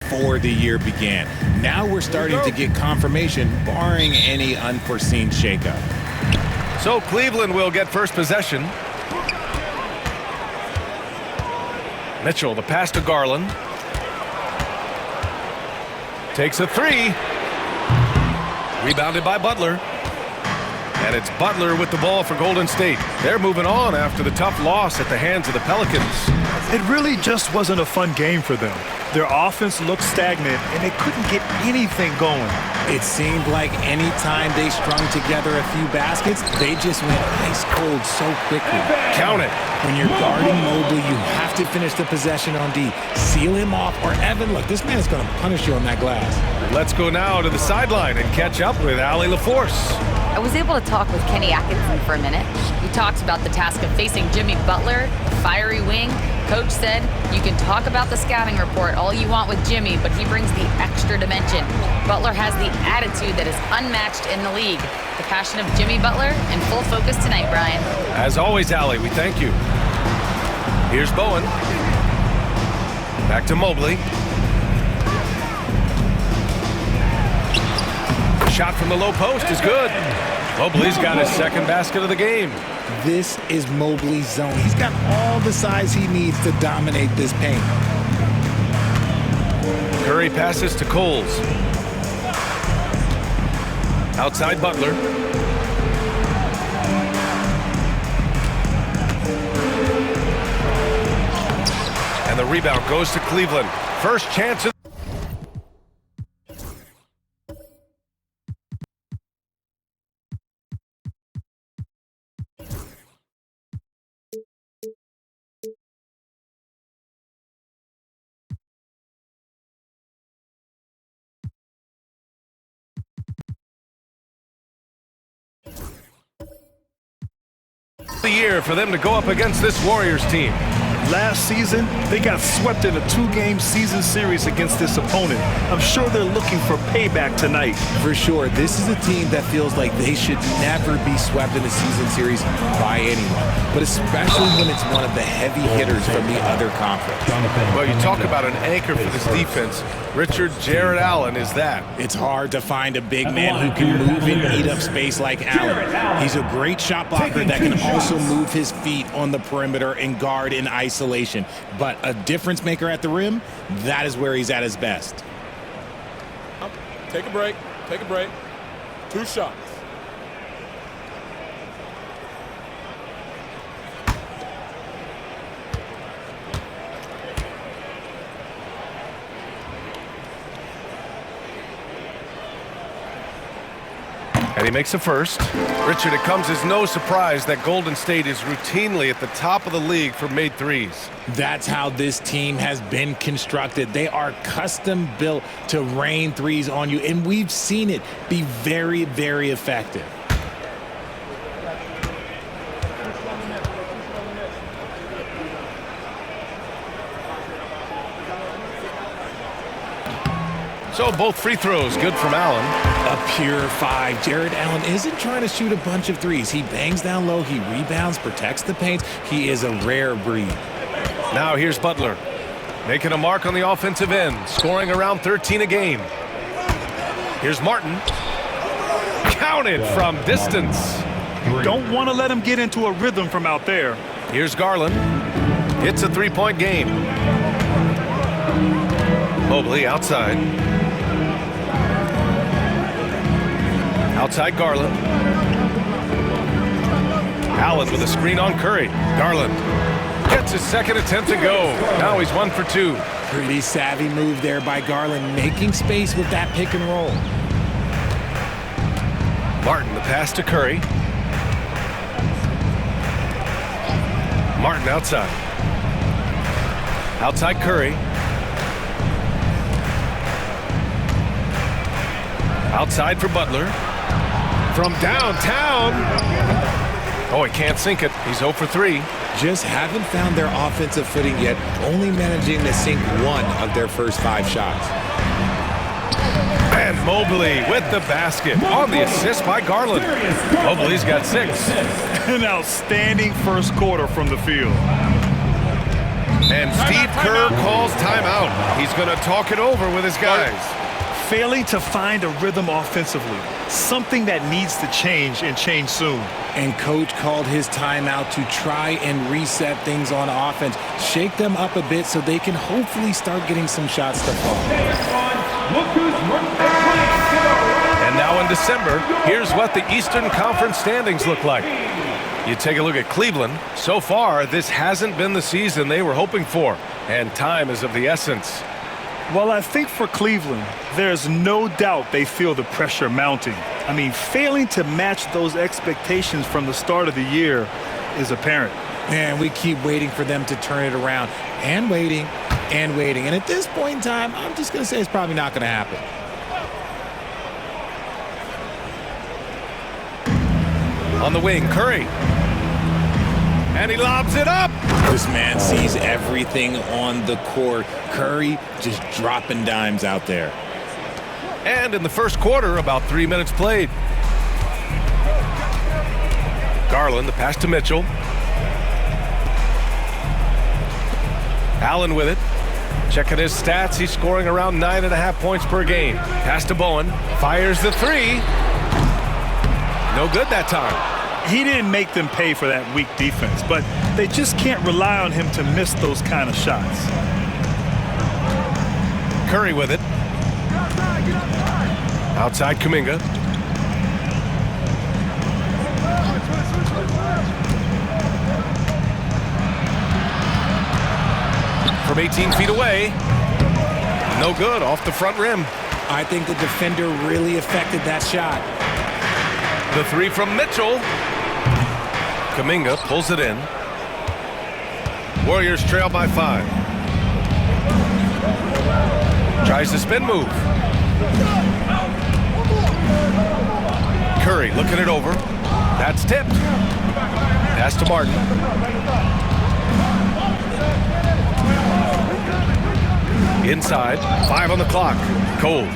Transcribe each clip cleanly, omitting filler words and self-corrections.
before the year began. Now we're starting to get confirmation, barring any unforeseen shakeup. So Cleveland will get first possession. Mitchell, the pass to Garland. Takes a three. Rebounded by Butler. And it's Butler with the ball for Golden State. They're moving on after the tough loss at the hands of the Pelicans. It really just wasn't a fun game for them. Their offense looked stagnant, and they couldn't get anything going. It seemed like any time they strung together a few baskets, they just went ice cold so quickly. Count it. When you're guarding Mobley, you have to finish the possession on D. Seal him off, or Evan, look, this man's going to punish you on that glass. Let's go now to the sideline and catch up with Allie LaForce. I was able to talk with Kenny Atkinson for a minute. We talked about the task of facing Jimmy Butler, the fiery wing. Coach said, you can talk about the scouting report all you want with Jimmy, but he brings the extra dimension. Butler has the attitude that is unmatched in the league. The passion of Jimmy Butler in full focus tonight, Brian. As always, Allie, we thank you. Here's Bowen. Back to Mobley. Shot from the low post is good. Mobley's got his second basket of the game. This is Mobley's zone. He's got all the size he needs to dominate this paint. Curry passes to Coles. Outside Butler. And the rebound goes to Cleveland. First chance of the year for them to go up against this Warriors team. Last season, they got swept in a two-game season series against this opponent. I'm sure they're looking for payback tonight. For sure, this is a team that feels like they should never be swept in a season series by anyone, but especially when it's one of the heavy hitters from the other conference. Well, you talk about an anchor for this defense. Richard Jarrett Allen is that. It's hard to find a big man who can move and eat up space like Allen. He's a great shot blocker that can also move his feet on the perimeter and guard in isolation. But a difference maker at the rim, that is where he's at his best. Take a break. Take a break. 2 shots. And he makes a first. Richard, it comes as no surprise that Golden State is routinely at the top of the league for made threes. That's how this team has been constructed. They are custom built to rain threes on you, and we've seen it be very, very effective. So both free throws good from Allen. A pure 5. Jarrett Allen isn't trying to shoot a bunch of threes. He bangs down low, he rebounds, protects the paint. He is a rare breed. Now here's Butler, making a mark on the offensive end, scoring around 13 a game. Here's Martin. Counted from distance. Don't want to let him get into a rhythm from out there. Here's Garland. It's a three-point game. Mobley outside. Outside Garland. Allen with a screen on Curry. Garland gets his second attempt to go. Now he's 1 for 2. Pretty savvy move there by Garland, making space with that pick and roll. Martin, the pass to Curry. Martin outside. Outside Curry. Outside for Butler. From downtown. Oh, he can't sink it. He's 0 for 3. Just haven't found their offensive footing yet, only managing to sink 1 of their first 5 shots. And Mobley with the basket on the assist by Garland. Mobley's got 6. An outstanding first quarter from the field. And Steve Kerr calls timeout. He's going to talk it over with his guys. Failing to find a rhythm offensively, something that needs to change and change soon. And coach called his timeout to try and reset things on offense, shake them up a bit so they can hopefully start getting some shots to fall. And now in December, here's what the Eastern Conference standings look like. You take a look at Cleveland. So far, this hasn't been the season they were hoping for, and time is of the essence. Well, I think for Cleveland, there's no doubt they feel the pressure mounting. I mean, failing to match those expectations from the start of the year is apparent. Man, we keep waiting for them to turn it around and waiting and waiting. And at this point in time, I'm just going to say it's probably not going to happen. On the wing, Curry. And he lobs it up. This man sees everything on the court. Curry just dropping dimes out there. And in the first quarter, about 3 minutes played. Garland, the pass to Mitchell. Allen with it. Checking his stats, he's scoring around 9.5 points per game. Pass to Bowen. Fires the three. No good that time. He didn't make them pay for that weak defense, but they just can't rely on him to miss those kind of shots. Curry with it. Outside Kuminga. From 18 feet away. No good, off the front rim. I think the defender really affected that shot. The three from Mitchell. Kuminga pulls it in. Warriors trail by 5. Tries the spin move. Curry looking it over. That's tipped. Pass to Martin. Inside. 5 on the clock. Cole.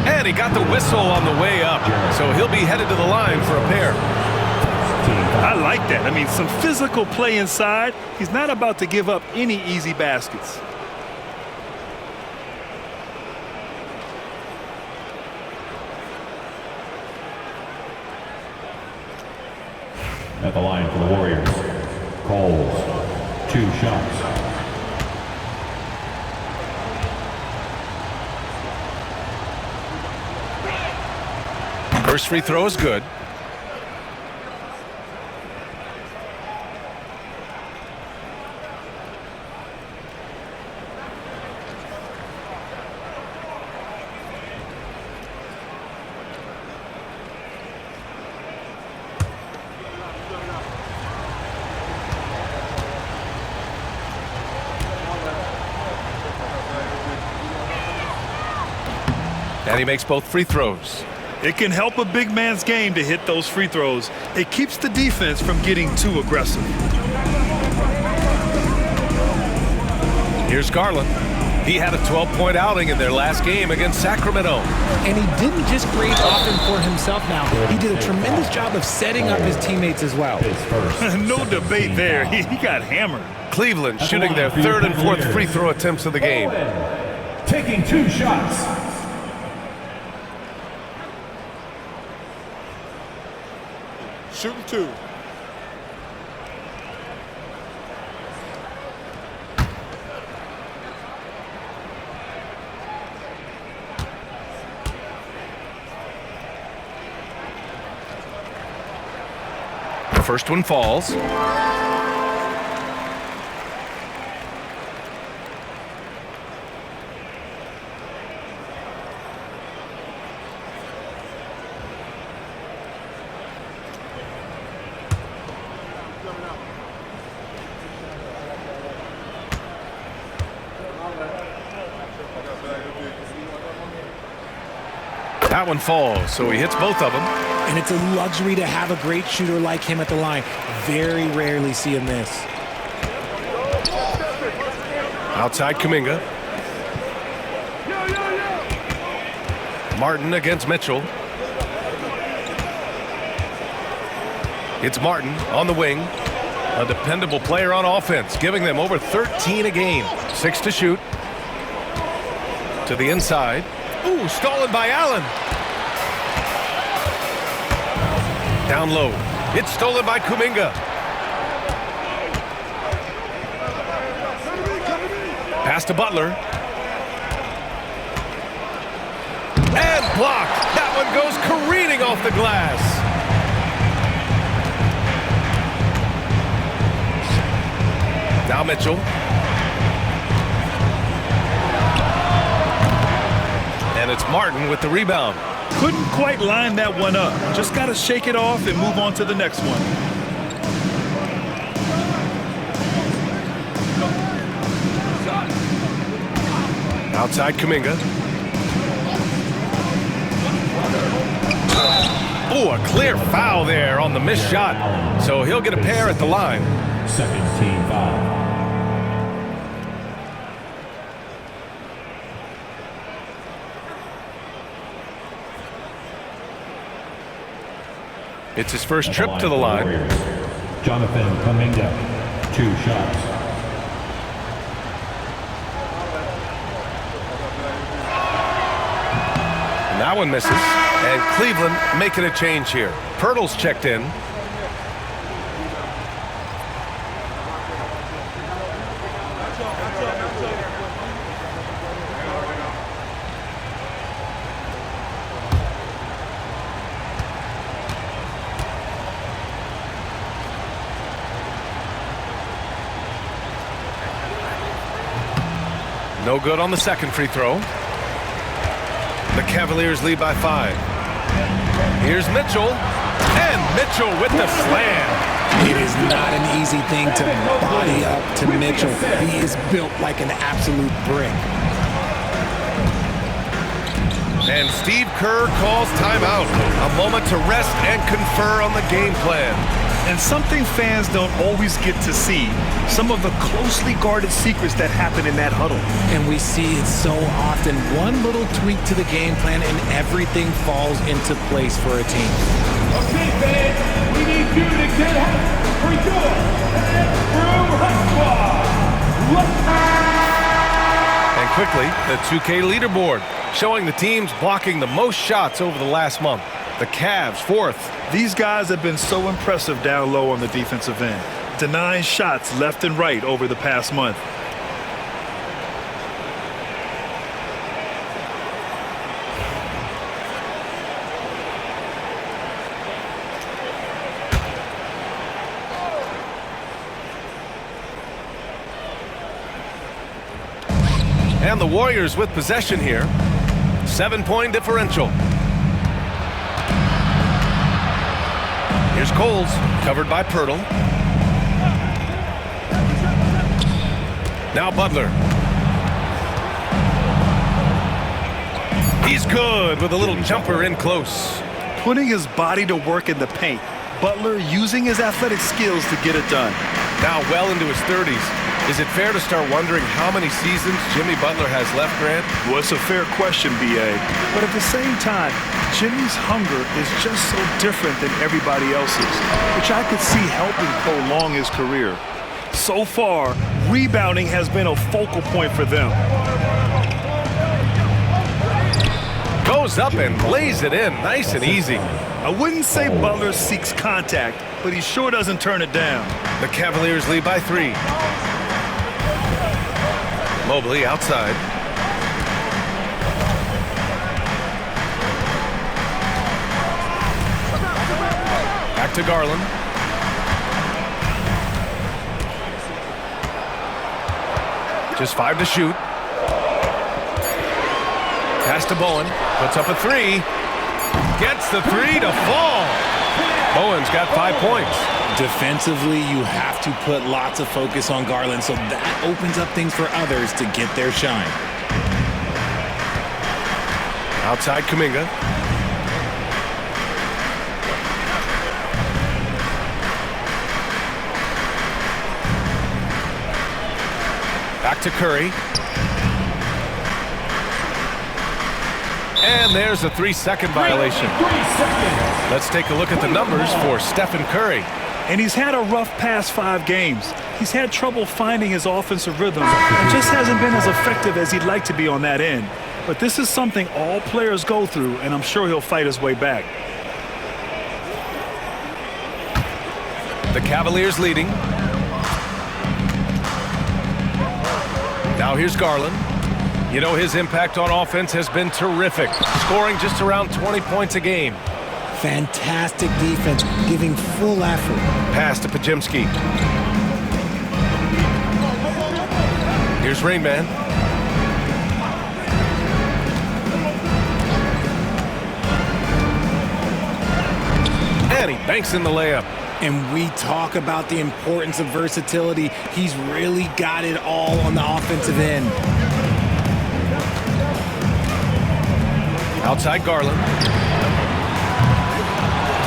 And he got the whistle on the way up. So he'll be headed to the line for a pair. I like that. I mean, some physical play inside. He's not about to give up any easy baskets. At the line for the Warriors, Coles, 2 shots. First free throw is good. And he makes both free throws. It can help a big man's game to hit those free throws. It keeps the defense from getting too aggressive. Here's Garland. He had a 12-point outing in their last game against Sacramento. And he didn't just create offense for himself now. He did a tremendous job of setting up his teammates as well. No debate there. He got hammered. Cleveland shooting their 3rd and 4th free throw attempts of the game. Taking 2 shots. Shooting 2. The first one falls. That one falls, so he hits both of them. And it's a luxury to have a great shooter like him at the line. Very rarely see him miss. Outside Kuminga. Martin against Mitchell. It's Martin on the wing. A dependable player on offense, giving them over 13 a game. 6 to shoot. To the inside. Ooh, stolen by Allen. Down low. It's stolen by Kuminga. Pass to Butler. And blocked. That one goes careening off the glass. Now Mitchell. And it's Martin with the rebound. Couldn't quite line that one up. Just got to shake it off and move on to the next one. Outside Kuminga. Oh, a clear foul there on the missed shot. So he'll get a pair at the line. Second team foul. It's his first trip to the line. Jonathan Kuminga, 2 shots. And that one misses. And Cleveland making a change here. Pirtle's checked in. No good on the second free throw. The Cavaliers lead by 5. Here's Mitchell. And Mitchell with the slam. It is not an easy thing to body up to Mitchell. He is built like an absolute brick. And Steve Kerr calls timeout. A moment to rest and confer on the game plan. And something fans don't always get to see, some of the closely guarded secrets that happen in that huddle. And we see it so often. One little tweak to the game plan and everything falls into place for a team. Okay, fans, we need you to get up for your room squad. And quickly, the 2K leaderboard, showing the teams blocking the most shots over the last month. The Cavs, 4th. These guys have been so impressive down low on the defensive end, denying shots left and right over the past month. And the Warriors with possession here. 7-point differential. Here's Coles, covered by Pirtle. Now Butler. He's good with a little jumper in close. Putting his body to work in the paint. Butler using his athletic skills to get it done. Now well into his 30s. Is it fair to start wondering how many seasons Jimmy Butler has left, Grant? Well, it's a fair question, B.A. But at the same time, Jimmy's hunger is just so different than everybody else's, which I could see helping prolong his career. So far, rebounding has been a focal point for them. Goes up and lays it in, nice and easy. I wouldn't say Butler seeks contact, but he sure doesn't turn it down. The Cavaliers lead by 3. Mobley outside. Back to Garland. Just 5 to shoot. Pass to Bowen. Puts up a 3. Gets the 3 to fall. Bowen's got 5 points. Defensively, you have to put lots of focus on Garland, so that opens up things for others to get their shine. Outside Kuminga. Back to Curry. And there's a 3-second violation. 3 seconds. Let's take a look at the numbers for Stephen Curry. And he's had a rough past 5 games. He's had trouble finding his offensive rhythm and just hasn't been as effective as he'd like to be on that end. But this is something all players go through, and I'm sure he'll fight his way back. The Cavaliers leading. Now here's Garland. You know, his impact on offense has been terrific, scoring just around 20 points a game. Fantastic defense, giving full effort. Pass to Pajemski. Here's Rain Man. And he banks in the layup. And we talk about the importance of versatility. He's really got it all on the offensive end. Outside Garland.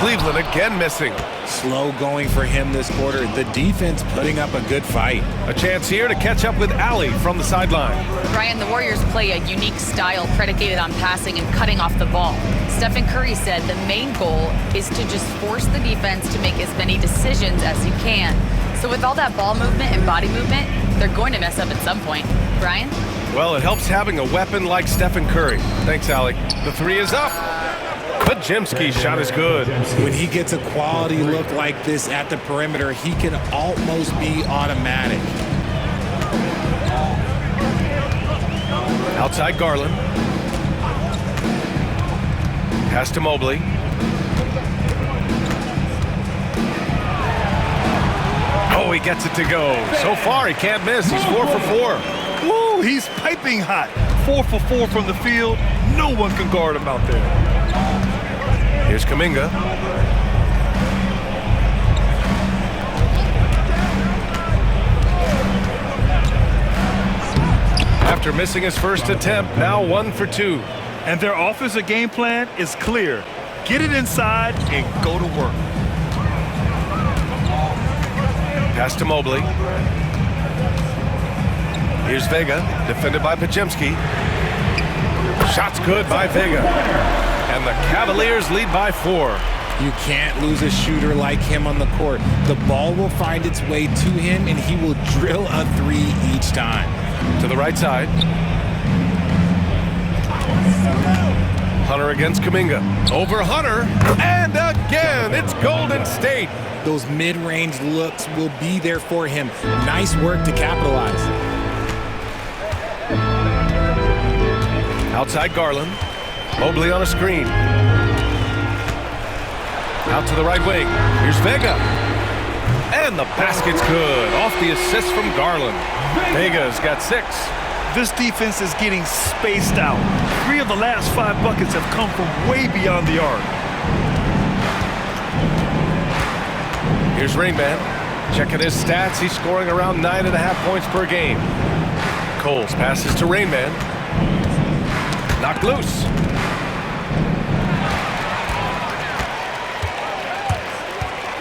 Cleveland again missing. Slow going for him this quarter. The defense putting up a good fight. A chance here to catch up with Allie from the sideline. Ryan, the Warriors play a unique style predicated on passing and cutting off the ball. Stephen Curry said the main goal is to just force the defense to make as many decisions as you can. So with all that ball movement and body movement, they're going to mess up at some point. Ryan? Well, it helps having a weapon like Stephen Curry. Thanks, Allie. The 3 is up. Pajemski's shot is good. When he gets a quality look like this at the perimeter, he can almost be automatic. Outside Garland. Pass to Mobley. Oh, he gets it to go. So far, he can't miss. He's 4 for 4. Woo, he's piping hot. 4 for 4 from the field. No one can guard him out there. Here's Kuminga. After missing his first attempt, now 1 for 2. And their offensive game plan is clear. Get it inside and go to work. Pass to Mobley. Here's Vega, defended by Pajemski. Shot's good by Vega. And the Cavaliers lead by 4. You can't lose a shooter like him on the court. The ball will find its way to him, and he will drill a 3 each time. To the right side. Hunter against Kuminga. Over Hunter. And again, it's Golden State. Those mid-range looks will be there for him. Nice work to capitalize. Outside Garland. Mobley on a screen. Out to the right wing. Here's Vega. And the basket's good. Off the assist from Garland. Vega's got 6. This defense is getting spaced out. 3 of the last 5 buckets have come from way beyond the arc. Here's Rain Man. Checking his stats. He's scoring around 9.5 points per game. Coles passes to Rain Man. Knocked loose.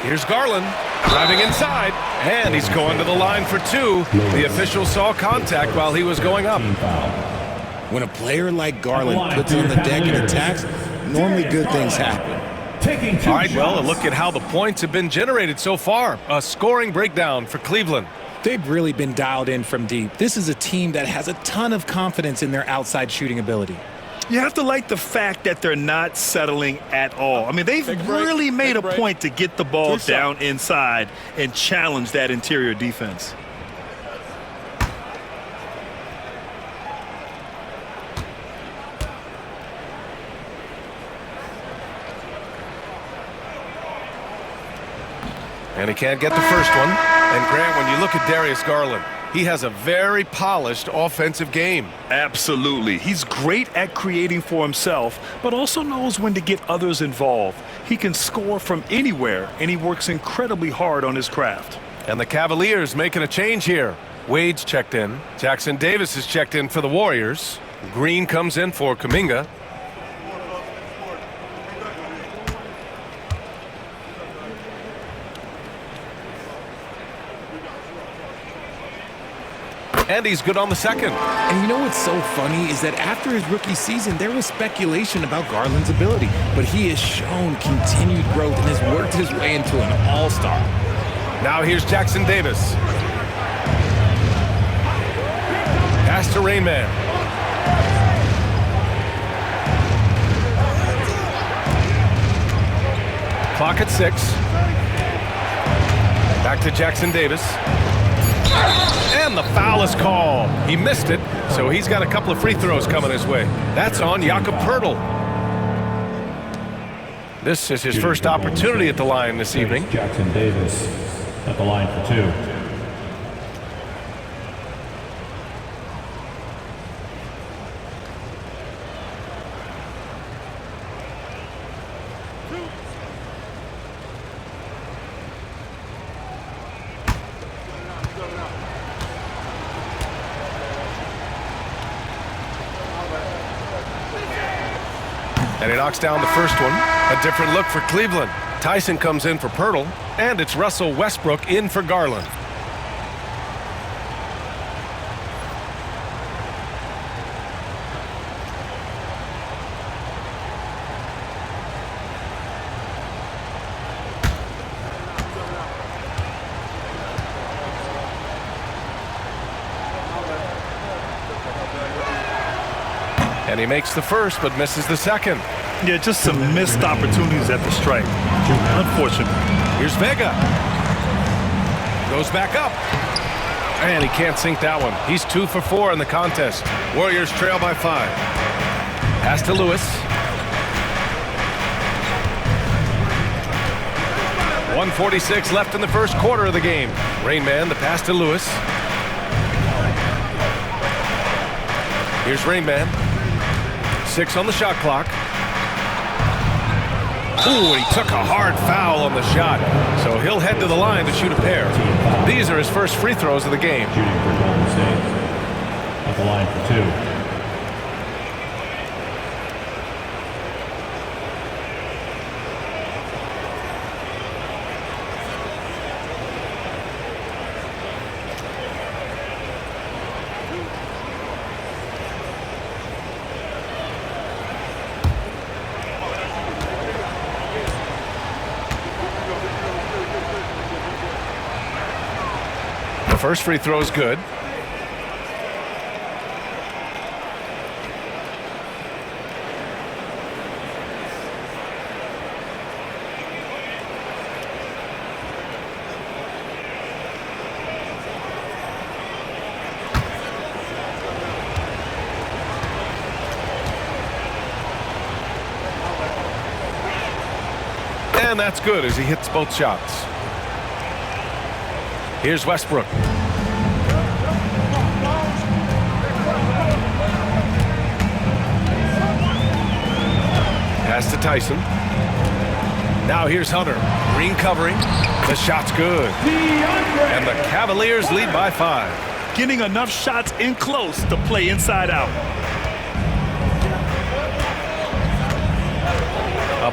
Here's Garland driving inside, and he's going to the line for 2. The official saw contact while he was going up. When a player like Garland puts on the deck and attacks, normally good things happen. All right, well, a look at how the points have been generated so far. A scoring breakdown for Cleveland. They've really been dialed in from deep. This is a team that has a ton of confidence in their outside shooting ability. You have to like the fact that they're not settling at all. I mean, they've really made a point to get the ball down inside and challenge that interior defense. And he can't get the first one. And Grant, when you look at Darius Garland, he has a very polished offensive game. Absolutely. He's great at creating for himself, but also knows when to get others involved. He can score from anywhere, and he works incredibly hard on his craft. And the Cavaliers making a change here. Wade's checked in. Jackson Davis is checked in for the Warriors. Green comes in for Kuminga. And he's good on the second. And you know what's so funny is that after his rookie season, there was speculation about Garland's ability, but he has shown continued growth and has worked his way into an all-star. Now here's Jackson Davis. Pass to Rain Man. Clock at 6. Back to Jackson Davis. And the foul is called. He missed it, so he's got a couple of free throws coming his way. That's on Jakob Poeltl. This is his first opportunity at the line this evening. Jackson Davis at the line for 2. And he knocks down the first one. A different look for Cleveland. Tyson comes in for Poeltl, and it's Russell Westbrook in for Garland. And he makes the first, but misses the second. Yeah, just some missed opportunities at the stripe. Unfortunate. Here's Vega. Goes back up. And he can't sink that one. He's 2 for 4 in the contest. Warriors trail by 5. Pass to Lewis. 1:46 left in the first quarter of the game. Rain Man, the pass to Lewis. Here's Rain Man. 6 on the shot clock. Ooh, he took a hard foul on the shot. So he'll head to the line to shoot a pair. These are his first free throws of the game. Shooting for Golden State at the line for 2. First free throw is good. And that's good as he hits both shots. Here's Westbrook. Pass to Tyson. Now here's Hunter. Green covering. The shot's good. And the Cavaliers lead by 5. Getting enough shots in close to play inside out.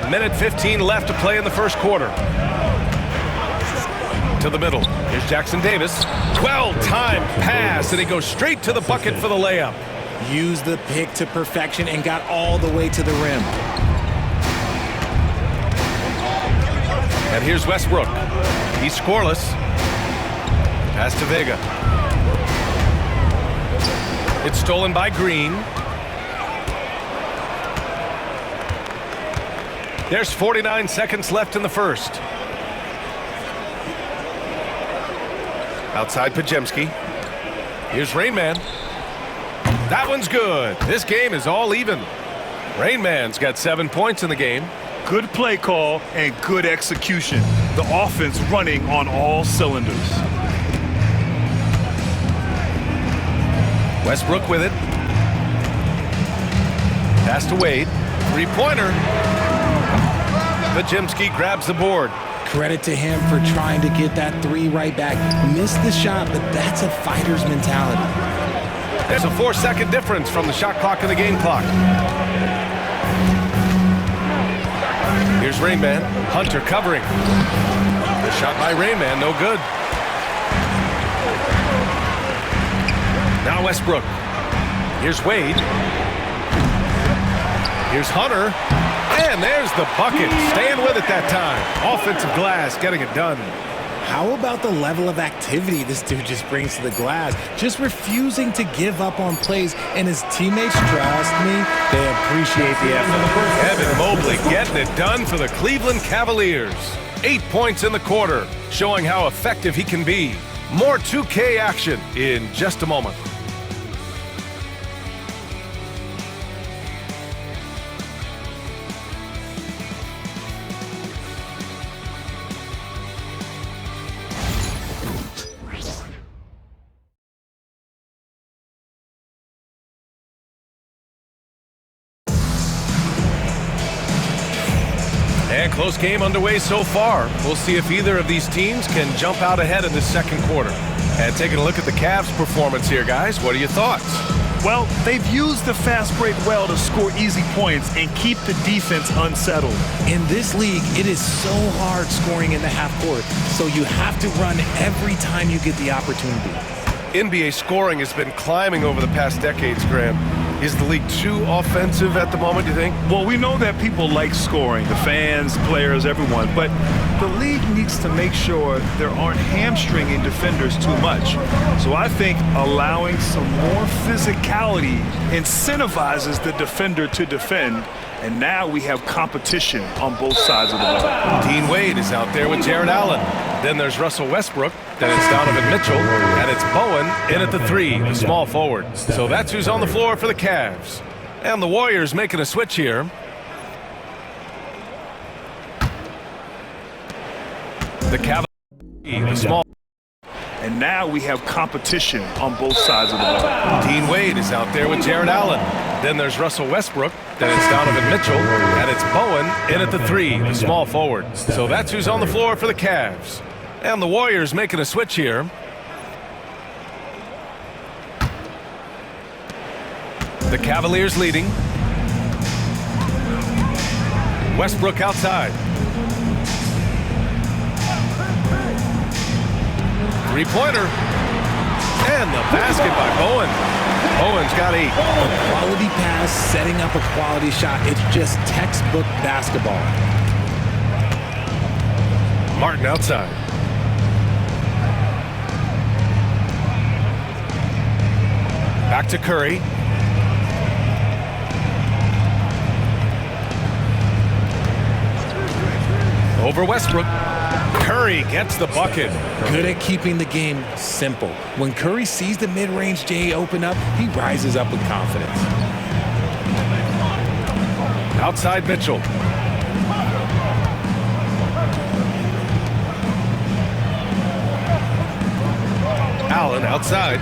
A minute 15 left to play in the first quarter. To the middle. Here's Jackson Davis. Well-timed pass, and he goes straight to the bucket for the layup. Used the pick to perfection and got all the way to the rim. And here's Westbrook. He's scoreless. Pass to Vega. It's stolen by Green. There's 49 seconds left in the first. Outside Pajemski. Here's Rain Man. That one's good. This game is all even. Rain Man's got 7 points in the game. Good play call and good execution. The offense running on all cylinders. Westbrook with it. Pass to Wade. Three-pointer. Pajemski grabs the board. Credit to him for trying to get that 3 right back. Missed the shot, but that's a fighter's mentality. There's a 4-second difference from the shot clock and the game clock. Here's Rain Man. Hunter covering. The shot by Rain Man, no good. Now Westbrook. Here's Wade. Here's Hunter. And there's the bucket. Staying with it that time. Offensive glass, getting it done. How about the level of activity this dude just brings to the glass? Just refusing to give up on plays, and his teammates, trust me, they appreciate the effort. Evan Mobley getting it done for the Cleveland Cavaliers. 8 points in the quarter, showing how effective he can be. More 2K action in just a moment. And close game underway so far. We'll see if either of these teams can jump out ahead in the second quarter. And taking a look at the Cavs' performance here, guys, what are your thoughts? Well, they've used the fast break well to score easy points and keep the defense unsettled. In this league, it is so hard scoring in the half court, so you have to run every time you get the opportunity. NBA scoring has been climbing over the past decades, Graham. Is the league too offensive at the moment, do you think? Well, we know that people like scoring, the fans, players, everyone, but the league needs to make sure there aren't hamstringing defenders too much. So I think allowing some more physicality incentivizes the defender to defend, and now we have competition on both sides of the ball. Dean Wade is out there with Jared Allen. Then there's Russell Westbrook. Then it's Donovan Mitchell. And it's Bowen in at the 3, the small forward. So that's who's on the floor for the Cavs. And the Warriors making a switch here. The Cavaliers, the small. And now we have competition on both sides of the ball. Dean Wade is out there with Jared Allen. Then there's Russell Westbrook. Then it's Donovan Mitchell. And it's Bowen in at the 3, the small forward. So that's who's on the floor for the Cavs. And the Warriors making a switch here. The Cavaliers leading. Westbrook outside. Three-pointer. And the basket by Bowen. Bowen's got 8. A quality pass, setting up a quality shot. It's just textbook basketball. Martin outside. Back to Curry. Over Westbrook. Curry gets the bucket. Good at keeping the game simple. When Curry sees the mid-range J open up, he rises up with confidence. Outside Mitchell. Allen outside.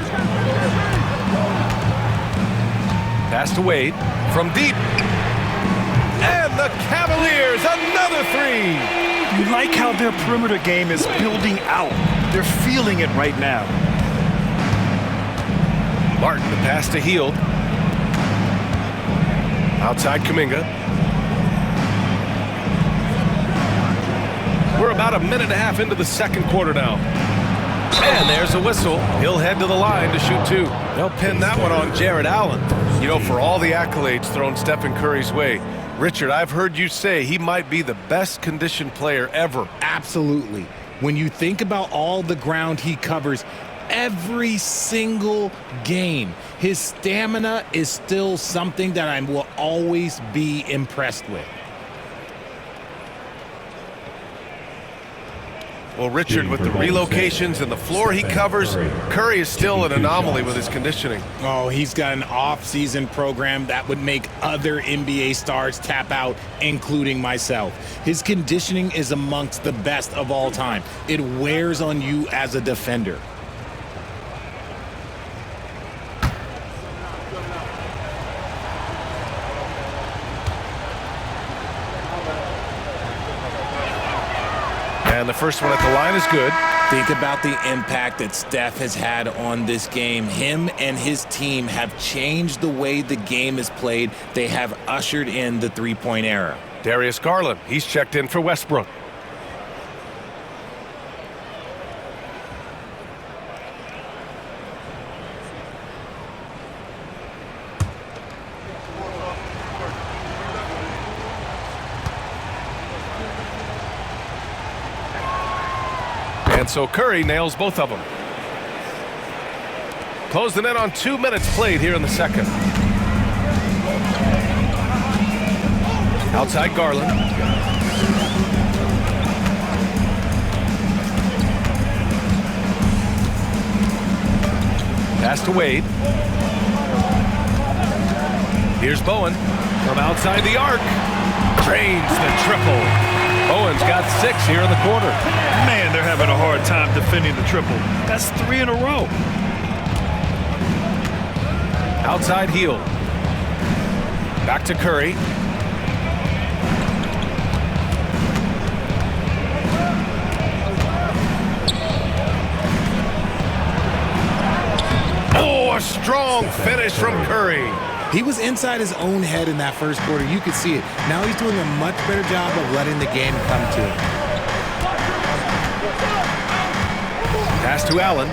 Pass to Wade from deep. And the Cavaliers, another 3. You like how their perimeter game is building out. They're feeling it right now. Martin, the pass to Hield. Outside Kuminga. We're about a minute and a half into the second quarter now. And there's a whistle. He'll head to the line to shoot 2. They'll pin that one on Jared Allen. You know, for all the accolades thrown Stephen Curry's way, Richard, I've heard you say he might be the best conditioned player ever. Absolutely. When you think about all the ground he covers every single game, his stamina is still something that I will always be impressed with. Well, Richard, with the relocations and the floor he covers, Curry is still an anomaly with his conditioning. Oh, he's got an off-season program that would make other NBA stars tap out, including myself. His conditioning is amongst the best of all time. It wears on you as a defender. And the first one at the line is good. Think about the impact that Steph has had on this game. Him and his team have changed the way the game is played. They have ushered in the three-point era. Darius Garland, he's checked in for Westbrook. And so Curry nails both of them. Closing in on 2 minutes played here in the second. Outside Garland. Pass to Wade. Here's Bowen from outside the arc. Drains the triple. Bowen's got 6 here in the quarter. Man, they're having a hard time defending the triple. That's 3 in a row. Outside heel. Back to Curry. Oh, a strong finish from Curry. He was inside his own head in that first quarter. You could see it. Now he's doing a much better job of letting the game come to him. Pass to Allen.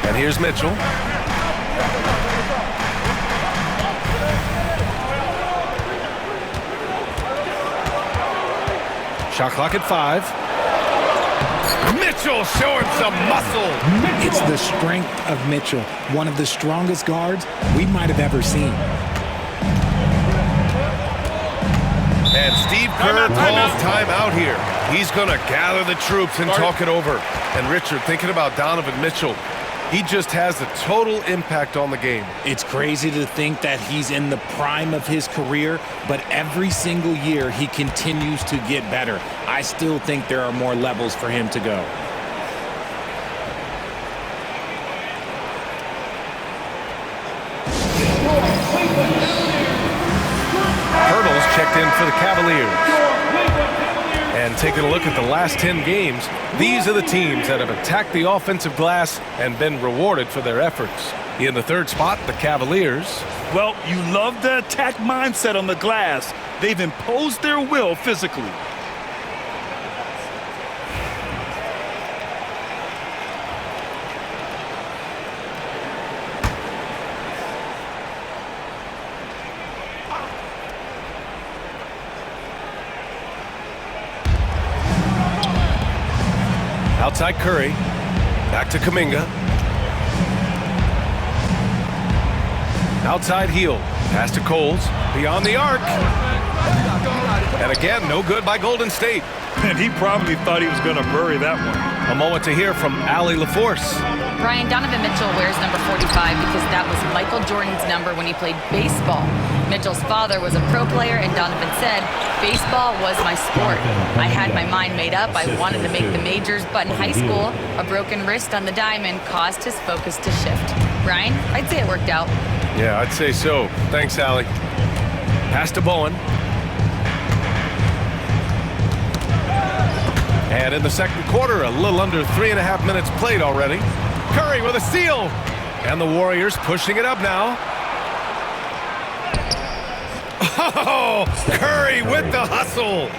And here's Mitchell. Shot clock at 5. Mitchell showing some muscle. It's the strength of Mitchell, one of the strongest guards we might have ever seen. And Steve Kerr calls timeout here. He's going to gather the troops and talk it over. And Richard, thinking about Donovan Mitchell, he just has a total impact on the game. It's crazy to think that he's in the prime of his career, but every single year he continues to get better. I still think there are more levels for him to go. Hurdles checked in for the Cavaliers. And taking a look at the last 10 games, these are the teams that have attacked the offensive glass and been rewarded for their efforts. In the third spot, the Cavaliers. Well, you love the attack mindset on the glass. They've imposed their will physically. Outside Curry. Back to Kuminga. Outside heel. Pass to Coles. Beyond the arc. And again, no good by Golden State. And he probably thought he was going to bury that one. A moment to hear from Allie LaForce. Brian, Donovan Mitchell wears number 45 because that was Michael Jordan's number when he played baseball. Mitchell's father was a pro player, and Donovan said, "Baseball was my sport. I had my mind made up. I wanted to make the majors, but in high school, a broken wrist on the diamond caused his focus to shift." Brian, I'd say it worked out. Yeah, I'd say so. Thanks, Allie. Pass to Bowen. And in the second quarter, a little under 3.5 minutes played already. Curry with a steal. And the Warriors pushing it up now. Oh, Curry with the hustle.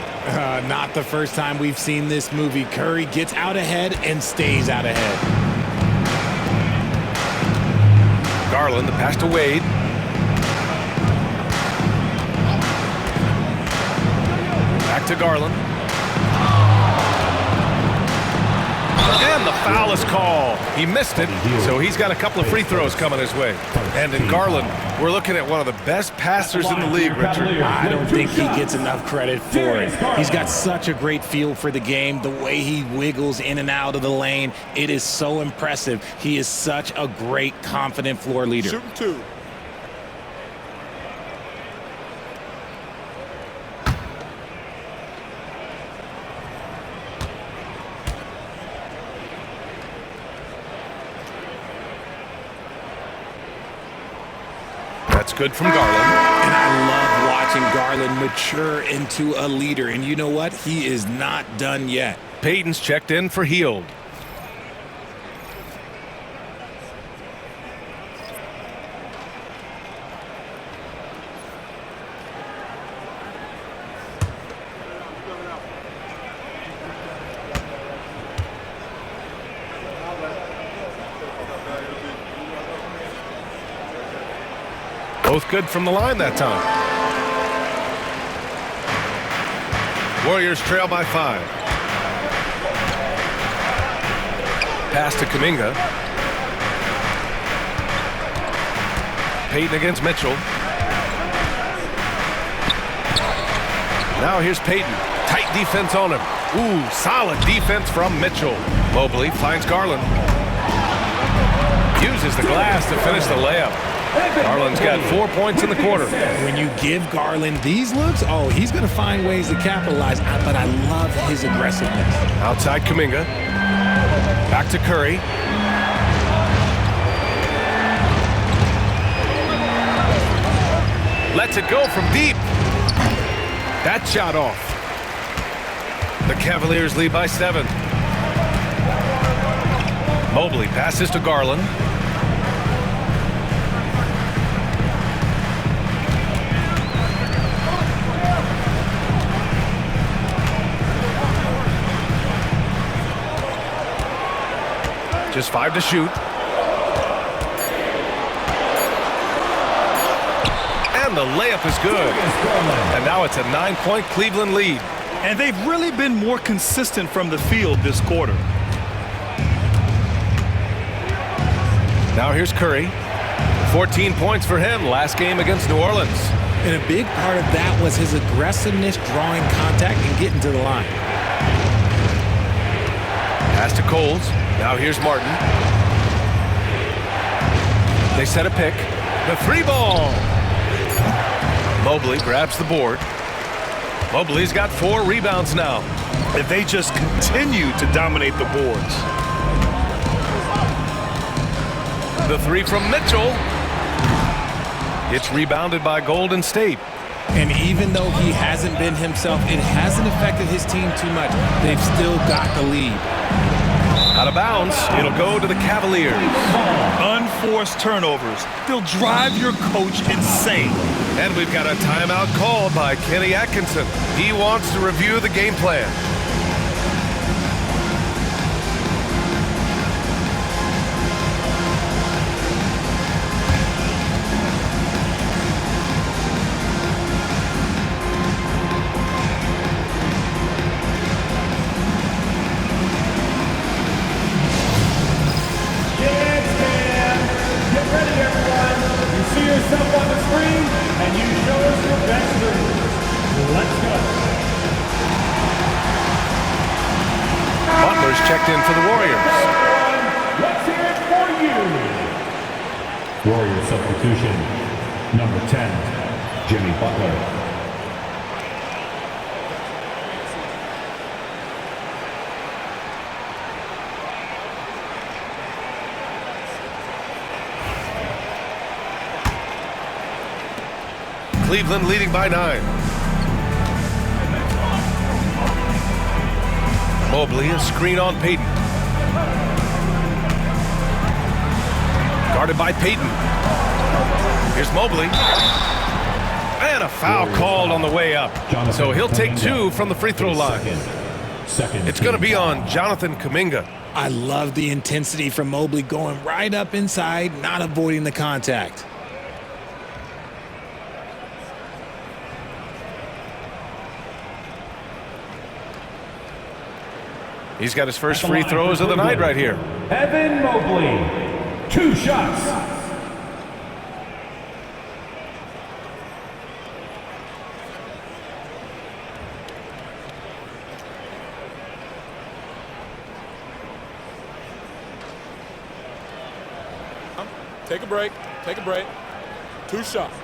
Not the first time we've seen this movie. Curry gets out ahead and stays out ahead. Garland, the pass to Wade. Back to Garland. And the foul is called. He missed it, so he's got a couple of free throws coming his way. And in Garland, we're looking at one of the best passers in the league, Richard. I don't think he gets enough credit for it. He's got such a great feel for the game, the way he wiggles in and out of the lane. It is so impressive. He is such a great, confident floor leader. Shooting 2. That's good from Garland. And I love watching Garland mature into a leader. And you know what? He is not done yet. Payton's checked in for Hield. Both good from the line that time. Warriors trail by 5. pass to Kuminga. Payton against Mitchell. Now here's Payton. Tight defense on him. Ooh, solid defense from Mitchell. Mobley finds Garland. Uses the glass to finish the layup. Garland's got 4 points in the quarter. When you give Garland these looks, oh, he's going to find ways to capitalize, but I love his aggressiveness. Outside Kuminga. Back to Curry. Lets it go from deep. That shot off. The Cavaliers lead by 7. Mobley passes to Garland. Just 5 to shoot. And the layup is good. And now it's a 9-point Cleveland lead. And they've really been more consistent from the field this quarter. Now here's Curry. 14 points for him last game against New Orleans. And a big part of that was his aggressiveness, drawing contact and getting to the line. Pass to Coles. Now here's Martin. They set a pick. The 3-ball. Mobley grabs the board. Mobley's got 4 rebounds now. And they just continue to dominate the boards. The 3 from Mitchell. It's rebounded by Golden State. And even though he hasn't been himself, it hasn't affected his team too much. They've still got the lead. Out of bounds, it'll go to the Cavaliers. Unforced turnovers. They'll drive your coach insane. And we've got a timeout called by Kenny Atkinson. He wants to review the game plan. Yourself on the screen and you show us your best moves. Let's go. Butler's checked in for the Warriors. Let's hear it for you. Warrior substitution. Number 10, Jimmy Butler. Cleveland leading by 9. Mobley, a screen on Payton. Guarded by Payton. Here's Mobley. And a foul called on the way up. So he'll take 2 from the free throw line. It's going to be on Jonathan Kuminga. I love the intensity from Mobley going right up inside, not avoiding the contact. He's got his first free throws of the night right here. Evan Mobley, 2 shots. Take a break. Take a break. 2 shots.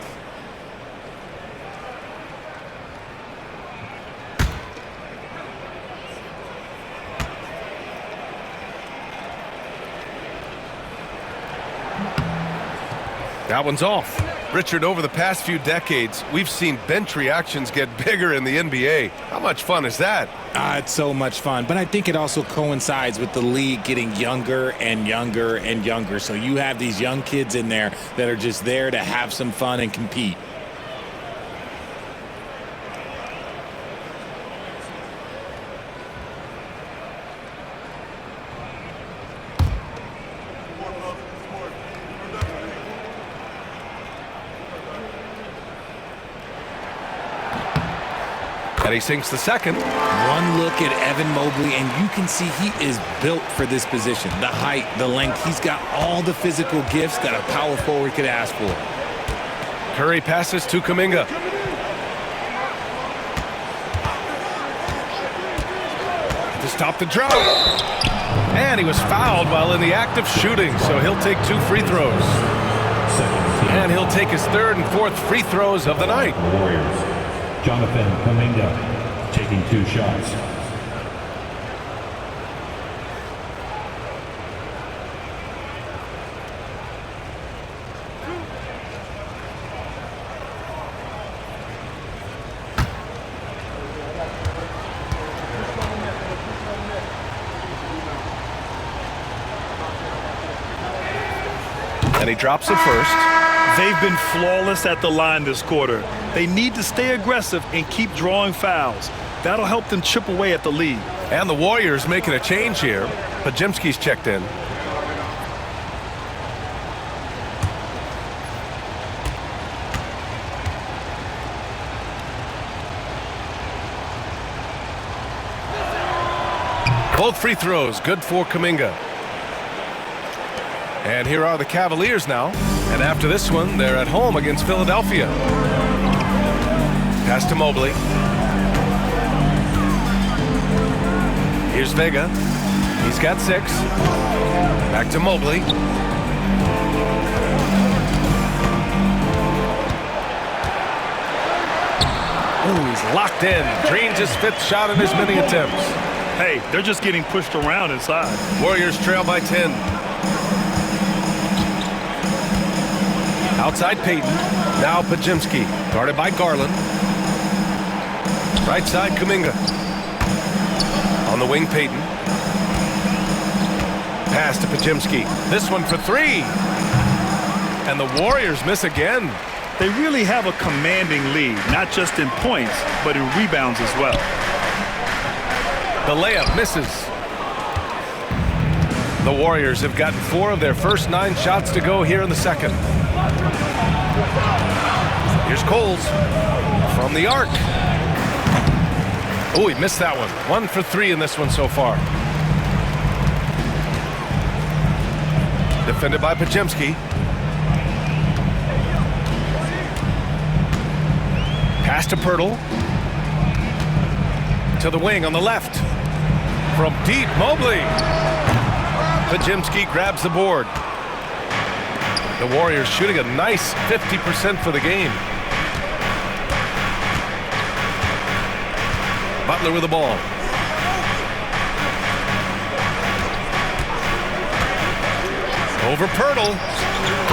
That one's off. Richard, over the past few decades, we've seen bench reactions get bigger in the NBA. How much fun is that? It's so much fun, but I think it also coincides with the league getting younger and younger and younger. So you have these young kids in there that are just there to have some fun and compete. And he sinks the second. One look at Evan Mobley, and you can see he is built for this position. The height, the length, he's got all the physical gifts that a power forward could ask for. Curry passes to Kuminga. To stop the drought. And he was fouled while in the act of shooting, so he'll take 2 free throws. And he'll take his 3rd and 4th free throws of the night. The Warriors. Jonathan Kuminga taking 2 shots. And he drops it first. They've been flawless at the line this quarter. They need to stay aggressive and keep drawing fouls. That'll help them chip away at the lead. And the Warriors making a change here. Podziemski's checked in. Both free throws good for Kuminga. And here are the Cavaliers now. And after this one, they're at home against Philadelphia. Pass to Mobley. Here's Vega. He's got 6. Back to Mobley. Ooh, he's locked in. Drains his 5th shot in as many attempts. Hey, they're just getting pushed around inside. Warriors trail by 10. Outside Payton. Now Podziemski. Guarded by Garland. Right side Kuminga. On the wing Payton. Pass to Podziemski. This one for 3. And the Warriors miss again. They really have a commanding lead, not just in points, but in rebounds as well. The layup misses. The Warriors have gotten 4 of their first 9 shots to go here in the second. Here's Coles from the arc. Oh, he missed that one. 1 for 3 in this one so far. Defended by Podziemski. Pass to Pirtle. To the wing on the left. From deep, Mobley. Podziemski grabs the board. The Warriors shooting a nice 50% for the game. Butler with the ball. Over Pirtle.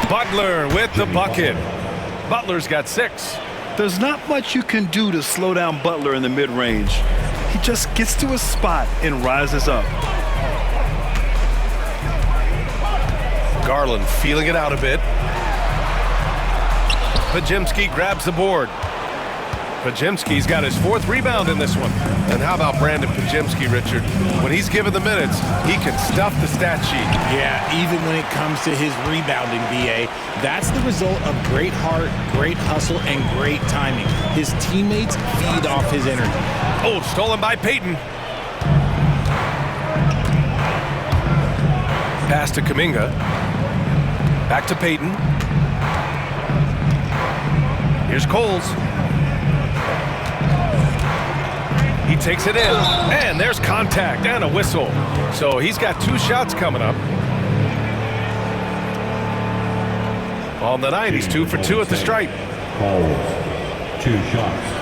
Butler with the bucket. Butler's got 6. There's not much you can do to slow down Butler in the mid-range. He just gets to a spot and rises up. Garland feeling it out a bit. Podziemski grabs the board. Podziemski's got his 4th rebound in this one. And how about Brandon Podziemski, Richard? When he's given the minutes, he can stuff the stat sheet. Yeah, even when it comes to his rebounding, BA, that's the result of great heart, great hustle, and great timing. His teammates feed off his energy. Oh, stolen by Payton. Pass to Kuminga. Back to Payton. Here's Coles. He takes it in, and there's contact and a whistle. So he's got 2 shots coming up. On the night, he's 2 for 2 at the stripe. Coles, 2 shots.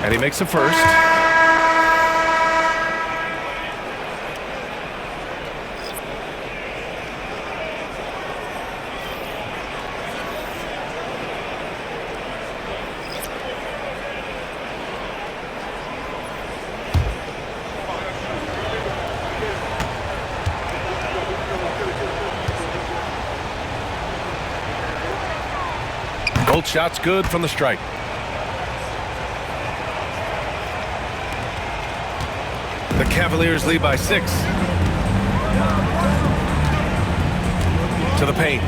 And he makes the first. Both shots good from the strike. The Cavaliers lead by 6. To the paint.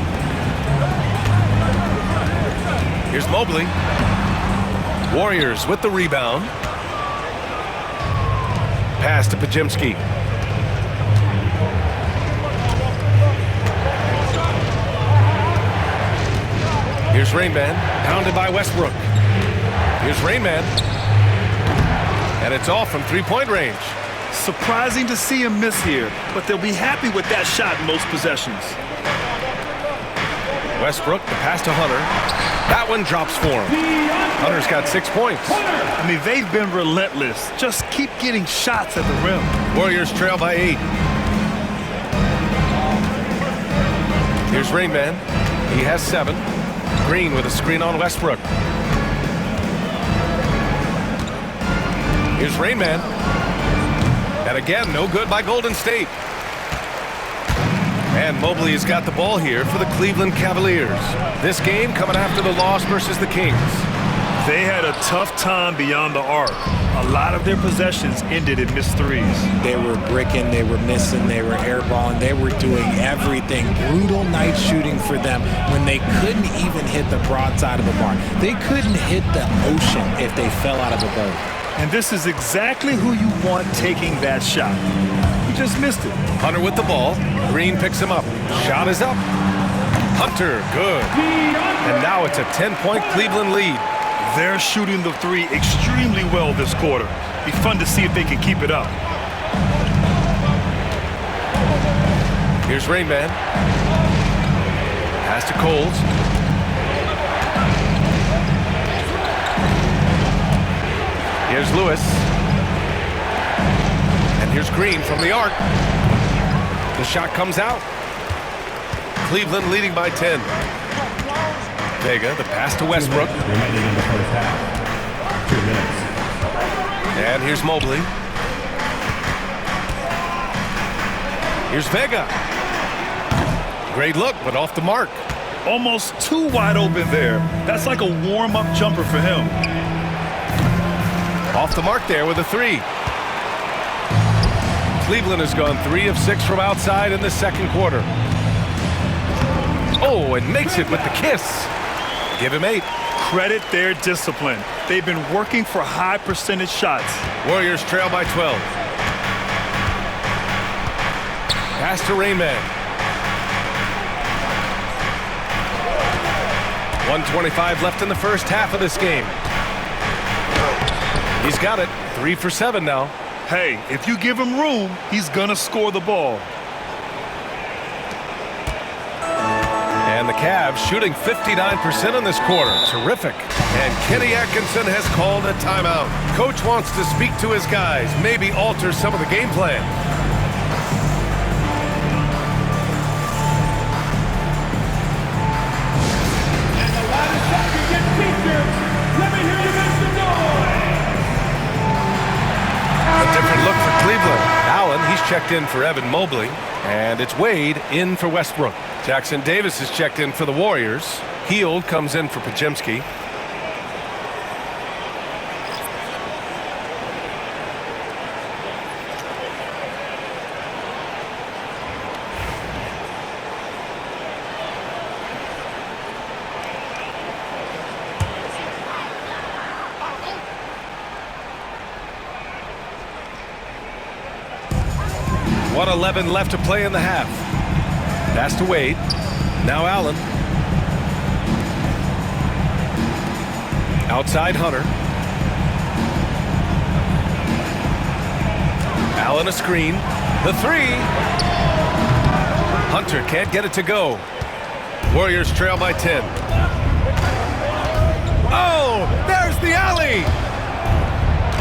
Here's Mobley. Warriors with the rebound. Pass to Pajemski. Here's Rainman, pounded by Westbrook. Here's Rainman. And it's off from three-point range. Surprising to see him miss here, but they'll be happy with that shot in most possessions. Westbrook, the pass to Hunter. That one drops for him. Hunter's got 6 points. I mean, they've been relentless. Just keep getting shots at the rim. Warriors trail by 8. Here's Rainman. He has 7. Green with a screen on Westbrook. Here's Rainman. And again, no good by Golden State. And Mobley has got the ball here for the Cleveland Cavaliers. This game coming after the loss versus the Kings. They had a tough time beyond the arc. A lot of their possessions ended in missed threes. They were bricking, they were missing, they were airballing, they were doing everything. Brutal night shooting for them when they couldn't even hit the broadside of the barn. They couldn't hit the ocean if they fell out of a boat. And this is exactly who you want taking that shot. He just missed it. Hunter with the ball. Green picks him up. Shot is up. Hunter, good. And now it's a 10-point Cleveland lead. They're shooting the three extremely well this quarter. Be fun to see if they can keep it up. Here's Rainman. Pass to Coles. Here's Lewis. And here's Green from the arc. The shot comes out. Cleveland leading by 10. Vega, the pass to Westbrook. Remaining in the first half. 2 minutes. And here's Mobley. Here's Vega. Great look, but off the mark. Almost too wide open there. That's like a warm-up jumper for him. Off the mark there with a 3. Cleveland has gone 3 of 6 from outside in the second quarter. Oh, and makes it with the kiss. Give him 8. Credit their discipline. They've been working for high percentage shots. Warriors trail by 12. Pass to Rainman. 1:25 left in the first half of this game. He's got it. 3 for 7 now. Hey, if you give him room, he's gonna score the ball. And the Cavs shooting 59% in this quarter. Terrific. And Kenny Atkinson has called a timeout. Coach wants to speak to his guys, maybe alter some of the game plan. And the loudest shot can get featured. Let me hear you make some noise. A different look for Cleveland. Allen, he's checked in for Evan Mobley. And it's Wade in for Westbrook. Jackson Davis is checked in for the Warriors. Heald comes in for Pajemski. .11 left to play in the half. Pass to Wade. Now Allen. Outside Hunter. Allen a screen. The 3. Hunter can't get it to go. Warriors trail by 10. Oh, there's the alley.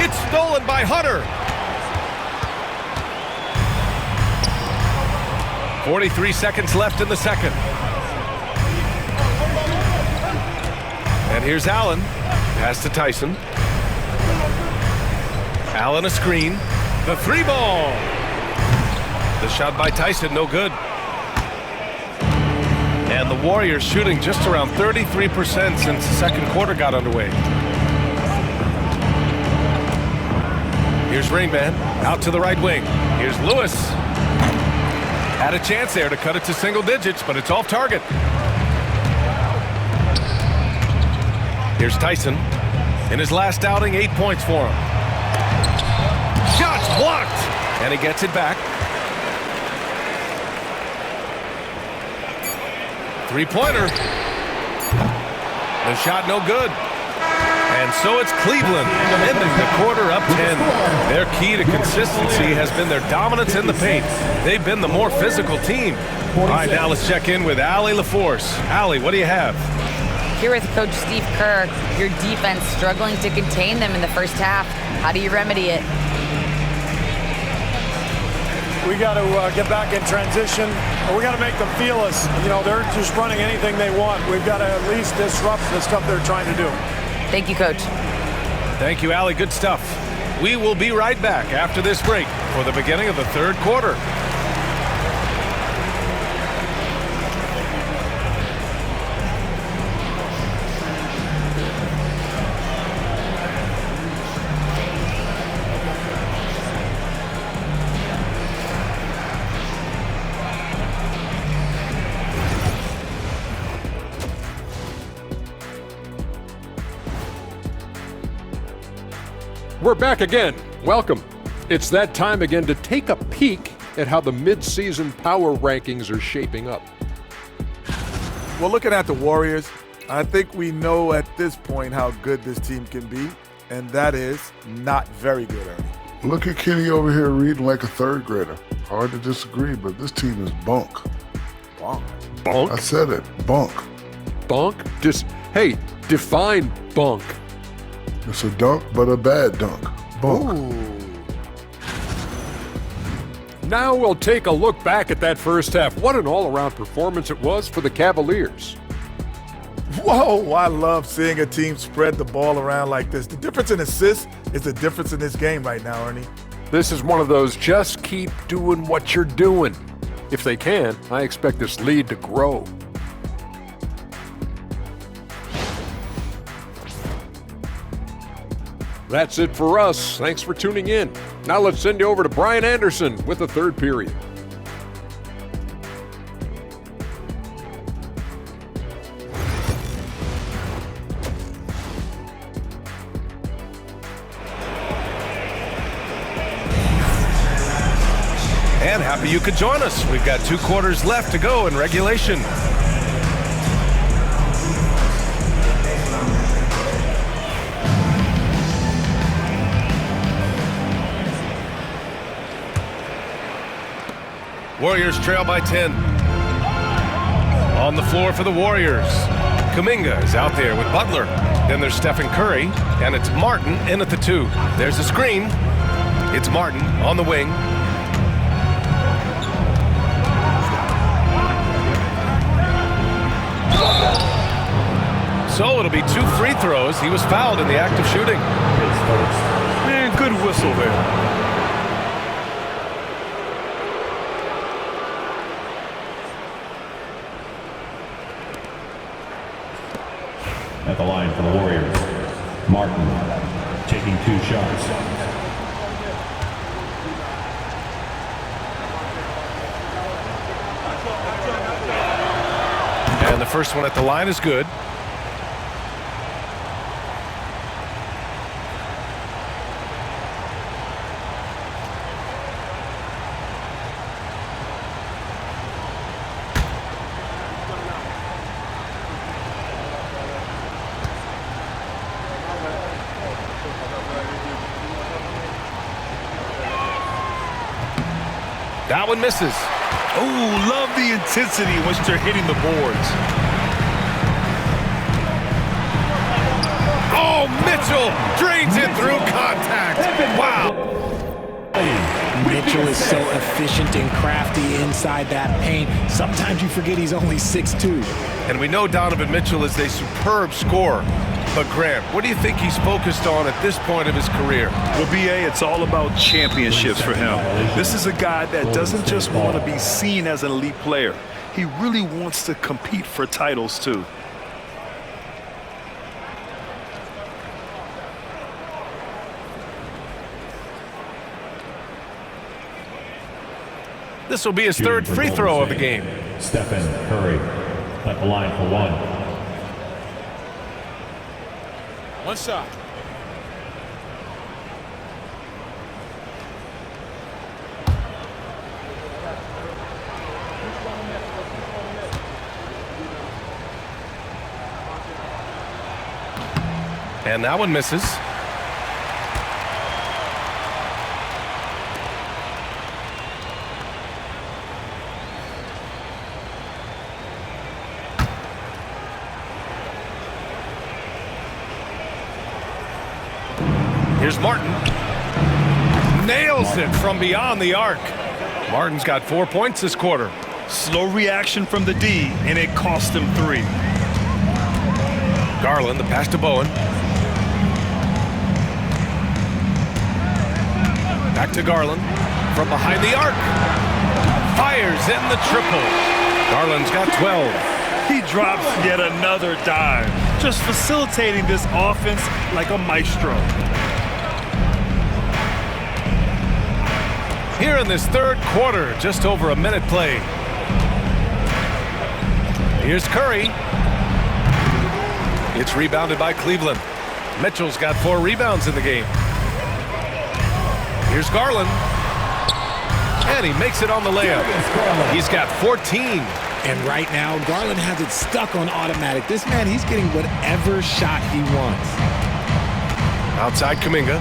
It's stolen by Hunter. 43 seconds left in the second. And here's Allen. Pass to Tyson. Allen a screen. The 3 ball. The shot by Tyson, no good. And the Warriors shooting just around 33% since the second quarter got underway. Here's Rainman out to the right wing. Here's Lewis. Had a chance there to cut it to single digits, but it's off target. Here's Tyson. In his last outing, 8 points for him. Shots blocked, and he gets it back. Three-pointer. The shot no good. And so it's Cleveland ending the quarter up 10. Their key to consistency has been their dominance in the paint. They've been the more physical team. All right, now let's check in with Allie LaForce. Allie, what do you have? Here with Coach Steve Kerr, your defense struggling to contain them in the first half. How do you remedy it? We got to get back in transition, and we got to make them feel us. You know, they're just running anything they want. We've got to at least disrupt the stuff they're trying to do. Thank you, Coach. Thank you, Allie. Good stuff. We will be right back after this break for the beginning of the third quarter. We're back again. Welcome. It's that time again to take a peek at how the mid-season power rankings are shaping up. Well, looking at the Warriors, I think we know at this point how good this team can be, and that is not very good, Ernie. Look at Kenny over here reading like a third grader. Hard to disagree, but this team is bunk. Bunk? Bunk? I said it, bunk. Bunk? Hey, define bunk. It's a dunk, but a bad dunk. Bunk. Ooh. Now we'll take a look back at that first half. What an all-around performance it was for the Cavaliers. Whoa, I love seeing a team spread the ball around like this. The difference in assists is the difference in this game right now, Ernie. This is one of those just keep doing what you're doing. If they can, I expect this lead to grow. That's it for us. Thanks for tuning in. Now let's send you over to Brian Anderson with the third period. And happy you could join us. We've got 2 quarters left to go in regulation. Warriors trail by 10. On the floor for the Warriors. Kuminga is out there with Butler. Then there's Stephen Curry, and it's Martin in at the 2. There's a screen. It's Martin on the wing. So it'll be 2 free throws. He was fouled in the act of shooting. Man, good whistle there. At the line for the Warriors, Martin taking 2 shots. And the first one at the line is good. That one misses. Oh, love the intensity in which they're hitting the boards. Oh, Mitchell drains it through contact. Wow. Mitchell is so efficient and crafty inside that paint. Sometimes you forget he's only 6'2". And we know Donovan Mitchell is a superb scorer. But Grant, what do you think he's focused on at this point of his career? Well, BA, it's all about championships for him. This is a guy that doesn't just want to be seen as an elite player. he really wants to compete for titles too. This will be his third free throw of the game. Stephen Curry at the line for one. One shot. And that one misses. Here's Martin. Nails it from beyond the arc. Martin's got 4 points this quarter. Slow reaction from the D, and it cost him 3. Garland, the pass to Bowen. Back to Garland. From behind the arc. Fires in the triple. Garland's got 12. He drops yet another dime, just facilitating this offense like a maestro. Here in this third quarter, just over a minute played. Here's Curry. It's rebounded by Cleveland. Mitchell's got 4 rebounds in the game. Here's Garland. And he makes it on the layup. He's got 14. And right now, Garland has it stuck on automatic. This man, he's getting whatever shot he wants. Outside Kuminga.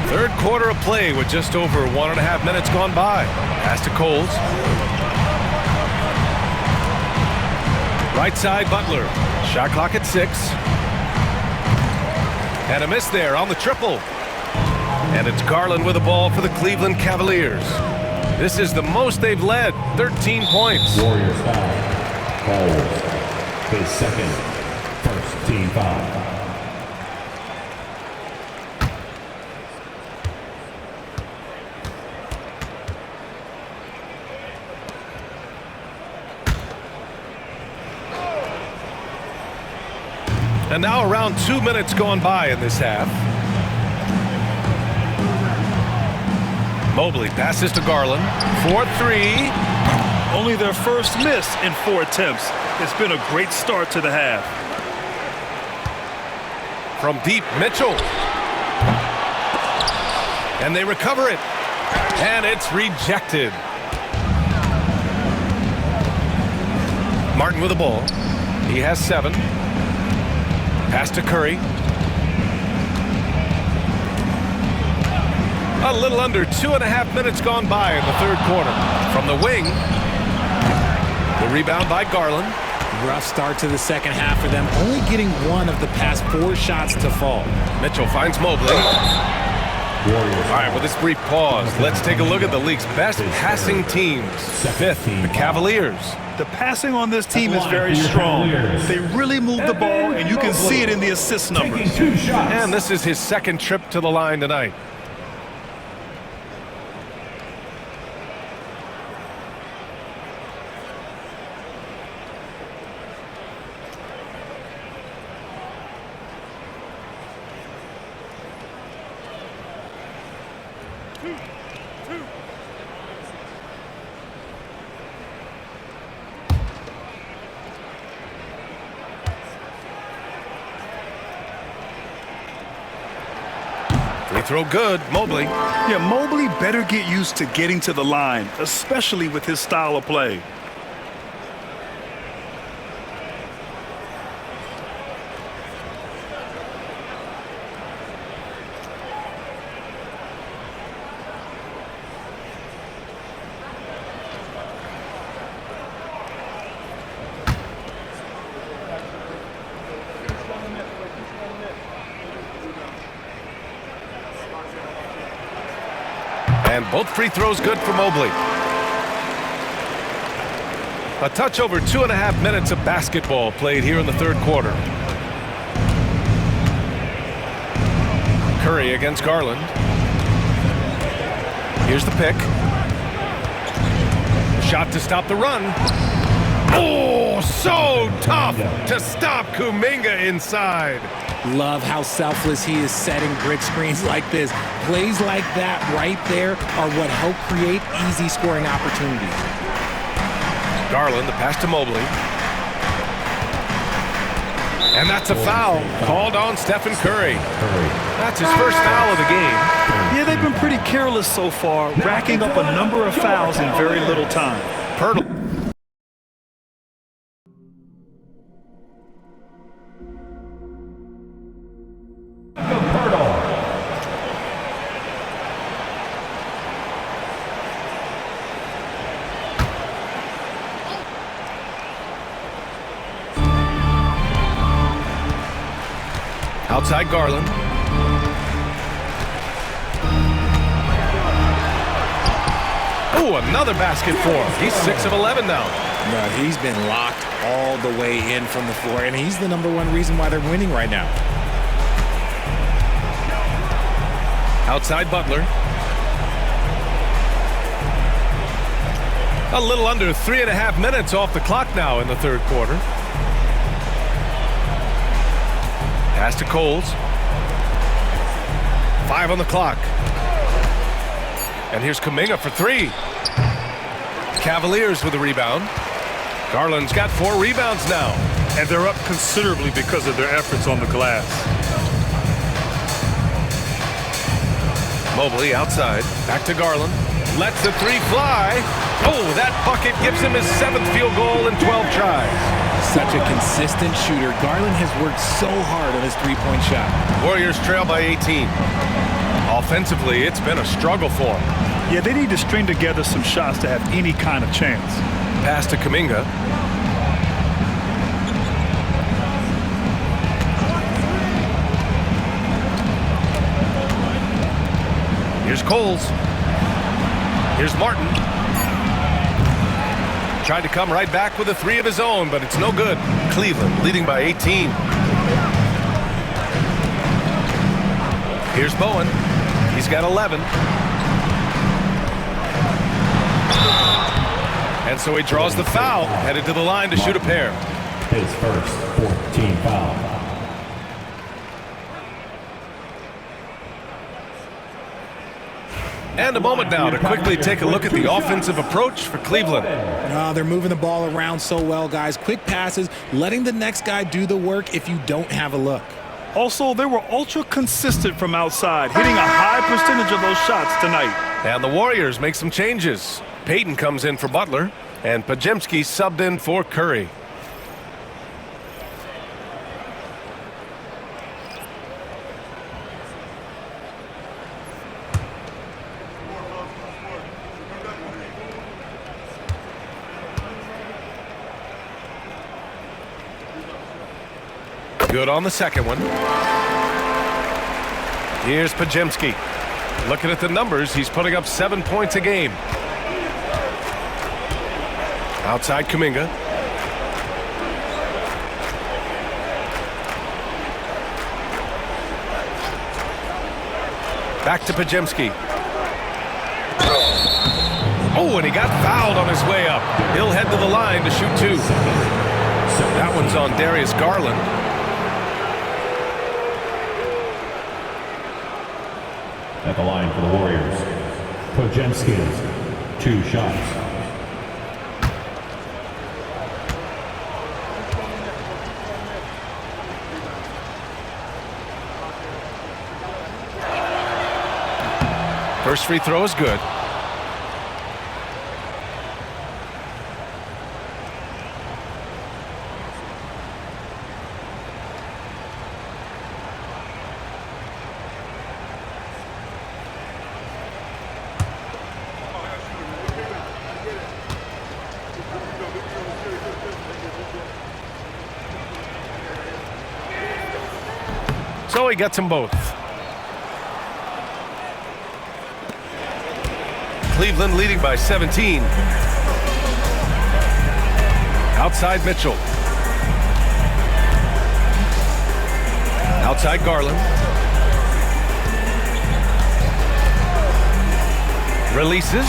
Third quarter of play with just over 1.5 minutes gone by. Pass to Coles. Right side, Butler. Shot clock at 6. And a miss there on the triple. And it's Garland with the ball for the Cleveland Cavaliers. This is the most they've led, 13 points. Warriors foul. Coles. His second. First team foul. And now around 2 minutes gone by in this half. Mobley passes to Garland. 4-3. Only their first miss in 4 attempts. It's been a great start to the half. From deep, Mitchell. And they recover it. And it's rejected. Martin with the ball. He has 7. Pass to Curry. A little under 2.5 minutes gone by in the third quarter. From the wing, the rebound by Garland. Rough start to the second half for them, only getting 1 of the past 4 shots to fall. Mitchell finds Mobley. All right, with this brief pause, let's take a look at the league's best passing teams. 5th, the Cavaliers. The passing on this team is very strong. They really move the ball, and you can see it in the assist numbers. And this is his second trip to the line tonight. Free throw good, Mobley. Yeah, Mobley better get used to getting to the line, especially with his style of play. And both free throws good for Mobley. A touch over 2.5 minutes of basketball played here in the third quarter. Curry against Garland. Here's the pick. Shot to stop the run. Oh, so tough to stop Kuminga inside. Love how selfless he is setting brick screens like this. Plays like that right there are what help create easy scoring opportunities. Garland, the pass to Mobley. And that's a foul called on Stephen Curry. That's his first foul of the game. Yeah, they've been pretty careless so far, racking up a number of fouls in very little time. Pirtle. Outside Garland. Oh, another basket for him. He's 6 of 11 now. No, he's been locked all the way in from the floor, and he's the #1 reason why they're winning right now. Outside Butler. A little under 3.5 minutes off the clock now in the third quarter. Pass to Coles. 5 on the clock. And here's Kuminga for 3. Cavaliers with a rebound. Garland's got 4 rebounds now. And they're up considerably because of their efforts on the glass. Mobley outside. Back to Garland. Lets the 3 fly. Oh, that bucket gives him his 7th field goal in 12 tries. Such a consistent shooter. Garland has worked so hard on his three-point shot. Warriors trail by 18. Offensively, it's been a struggle for them. Yeah, they need to string together some shots to have any kind of chance. Pass to Kuminga. Here's Coles. Here's Martin. Tried to come right back with a 3 of his own, but it's no good. Cleveland leading by 18. Here's Bowen. He's got 11. And so he draws the foul, headed to the line to shoot a pair. His first 14 foul. And a moment now to quickly take a look at the offensive approach for Cleveland. They're moving the ball around so well, guys. Quick passes, letting the next guy do the work if you don't have a look. Also, they were ultra consistent from outside, hitting a high percentage of those shots tonight. And the Warriors make some changes. Payton comes in for Butler, and Podziemski subbed in for Curry. Good on the second one. Here's Podziemski. Looking at the numbers, he's putting up 7 points a game. Outside Kuminga. Back to Podziemski. Oh, and he got fouled on his way up. He'll head to the line to shoot 2. That one's on Darius Garland. At the line for the Warriors, Podziemski, 2 shots. First free throw is good. So he gets them both. Cleveland leading by 17. Outside Mitchell. Outside Garland. Releases.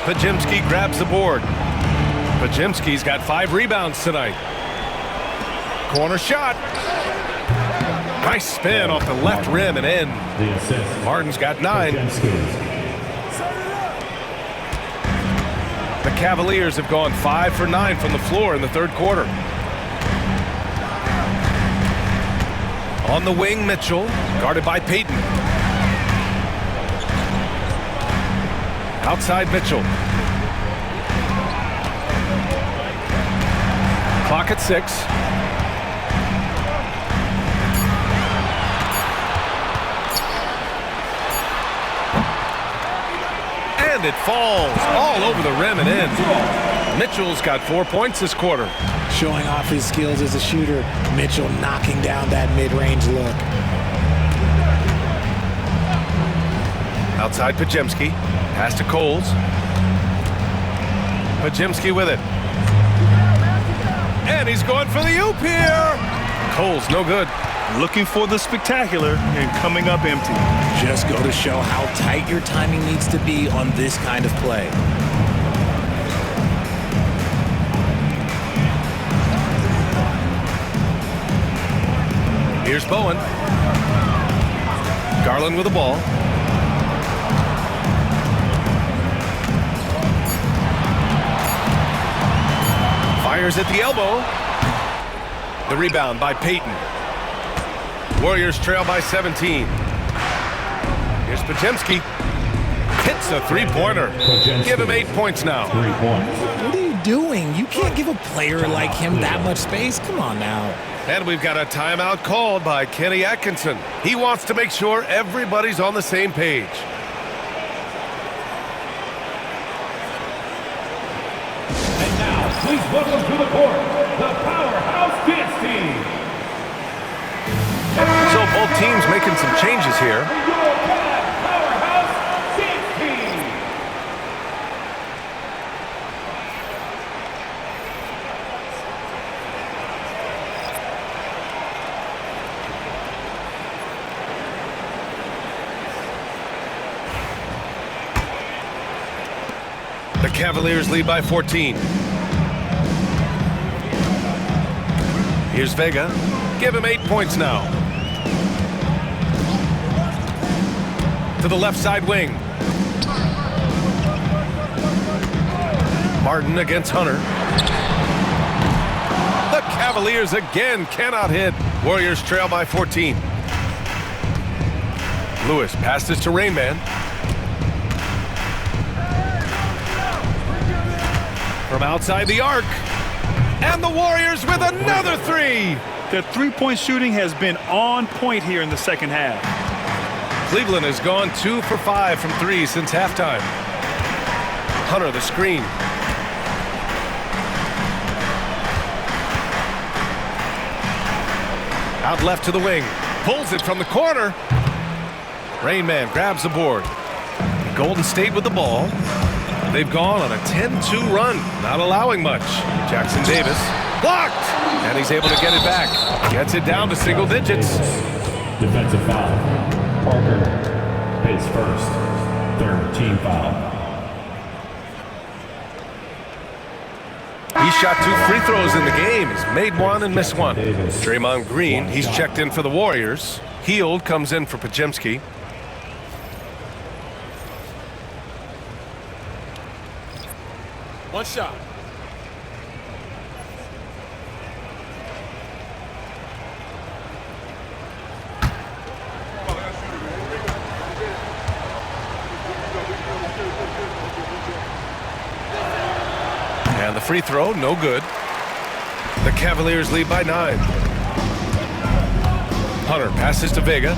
Podziemski grabs the board. Podziemski's got 5 rebounds tonight. Corner shot. Nice spin off the left rim and in. The assist. Martin's got 9. The Cavaliers have gone 5 for 9 from the floor in the third quarter. On the wing, Mitchell, guarded by Payton. Outside Mitchell. Clock at 6. And it falls all over the rim and in. Mitchell's got 4 points this quarter. Showing off his skills as a shooter. Mitchell knocking down that mid-range look. Outside Podziemski. Pass to Coles. Podziemski with it. And he's going for the oop here. Coles no good. Looking for the spectacular and coming up empty. Just go to show how tight your timing needs to be on this kind of play. Here's Bowen. Garland with the ball. Fires at the elbow. The rebound by Payton. Warriors trail by 17. Here's Podziemski. Hits a three-pointer. Give him 8 points now. 3 points. What are you doing? You can't give a player like him that much space. Come on now. And we've got a timeout called by Kenny Atkinson. He wants to make sure everybody's on the same page. And now, please welcome to the court, the Powerhouse Dance Team. So both teams making some changes here. Your Powerhouse Dance Team. The Cavaliers lead by 14. Here's Vega. Give him 8 points now. To the left side wing. Martin against Hunter. The Cavaliers again cannot hit. Warriors trail by 14. Lewis passes to Rain Man. From outside the arc. And the Warriors with another 3. Their three-point shooting has been on point here in the second half. Cleveland has gone 2 for 5 from 3 since halftime. Hunter the screen. Out left to the wing. Pulls it from the corner. Rain Man grabs the board. Golden State with the ball. They've gone on a 10-2 run, not allowing much. Jackson Davis blocked, and he's able to get it back. Gets it down to single digits. Defensive foul. Parker hits first. Third team foul. He shot 2 free throws in the game. He's made 1 and missed 1. Draymond Green, he's checked in for the Warriors. Hield comes in for Podziemski. One shot. And the free throw, no good. The Cavaliers lead by 9. Hunter passes to Vega.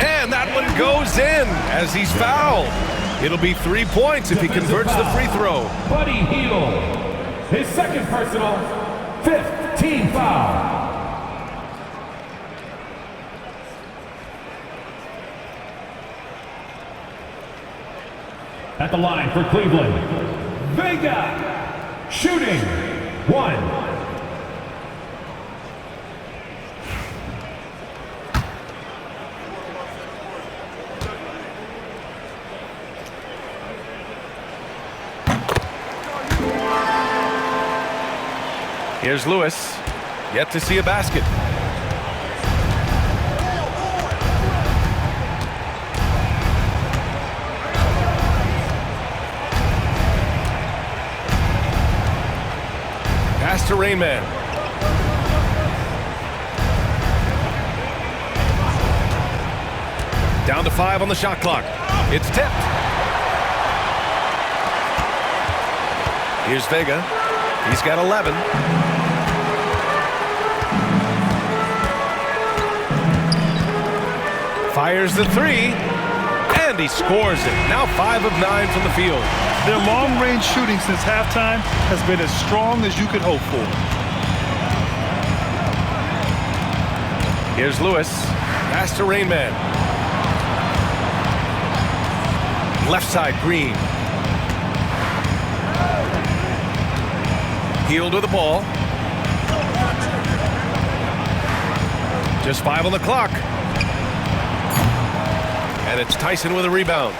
And that one goes in as he's fouled. It'll be 3 points if he converts the free throw. Buddy Hield, his second personal, 5th team foul. At the line for Cleveland, Vega, shooting, 1. Here's Lewis. Yet to see a basket. Pass to Rainman. Down to 5 on the shot clock. It's tipped. Here's Vega. He's got 11. Fires the 3. And he scores it. Now 5 of 9 from the field. Their long-range shooting since halftime has been as strong as you could hope for. Here's Lewis. Pass to Rainman. Left side, Green. Healed with the ball. Just 5 on the clock. And it's Tyson with a rebound.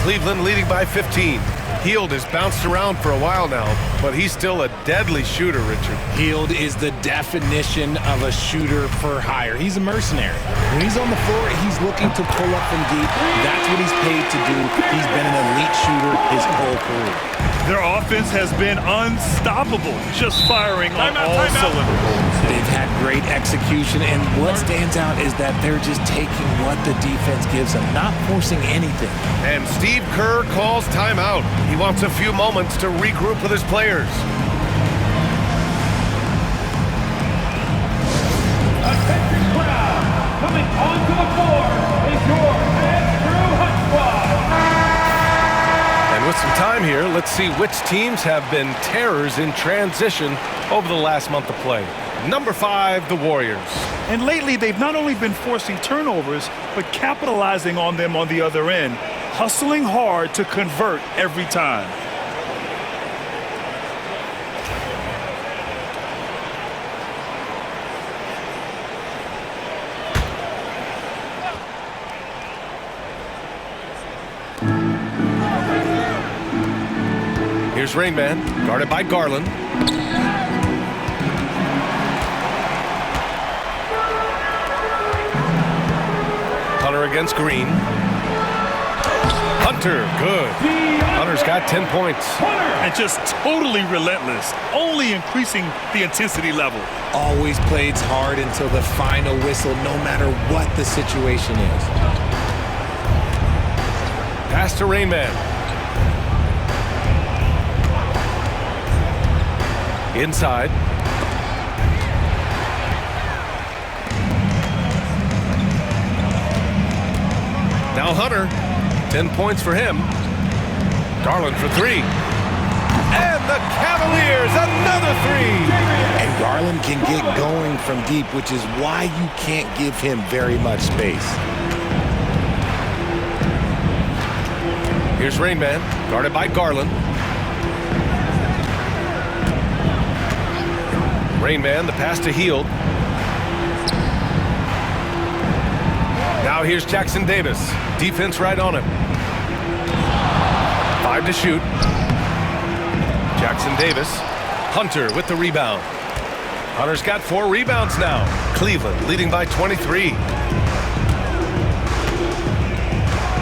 Cleveland leading by 15. Healed has bounced around for a while now, but he's still a deadly shooter, Richard. Hield is the definition of a shooter for hire. He's a mercenary. When he's on the floor, he's looking to pull up from deep. That's what he's paid to do. He's been an elite shooter his whole career. Their offense has been unstoppable, just firing on all cylinders. They've had great execution, and what stands out is that they're just taking what the defense gives them, not forcing anything. And Steve Kerr calls timeout. He wants a few moments to regroup with his players. Attention crowd, coming onto the floor is your Andrew Hunt Squad. And with some time here, let's see which teams have been terrors in transition over the last month of play. Number 5, the Warriors. And lately, they've not only been forcing turnovers, but capitalizing on them on the other end, hustling hard to convert every time. Here's Rainman, guarded by Garland. Hunter against Green. Hunter, good. Hunter's got 10 points. And just totally relentless, only increasing the intensity level. Always plays hard until the final whistle, no matter what the situation is. Pass to Rainman. Inside. Now Hunter, 10 points for him. Garland for 3. And the Cavaliers, another 3. And Garland can get going from deep, which is why you can't give him very much space. Here's Rainman, guarded by Garland. Rainman, the pass to Hield. Now here's Jackson Davis. Defense right on him. 5 to shoot. Jackson Davis. Hunter with the rebound. Hunter's got 4 rebounds now. Cleveland leading by 23.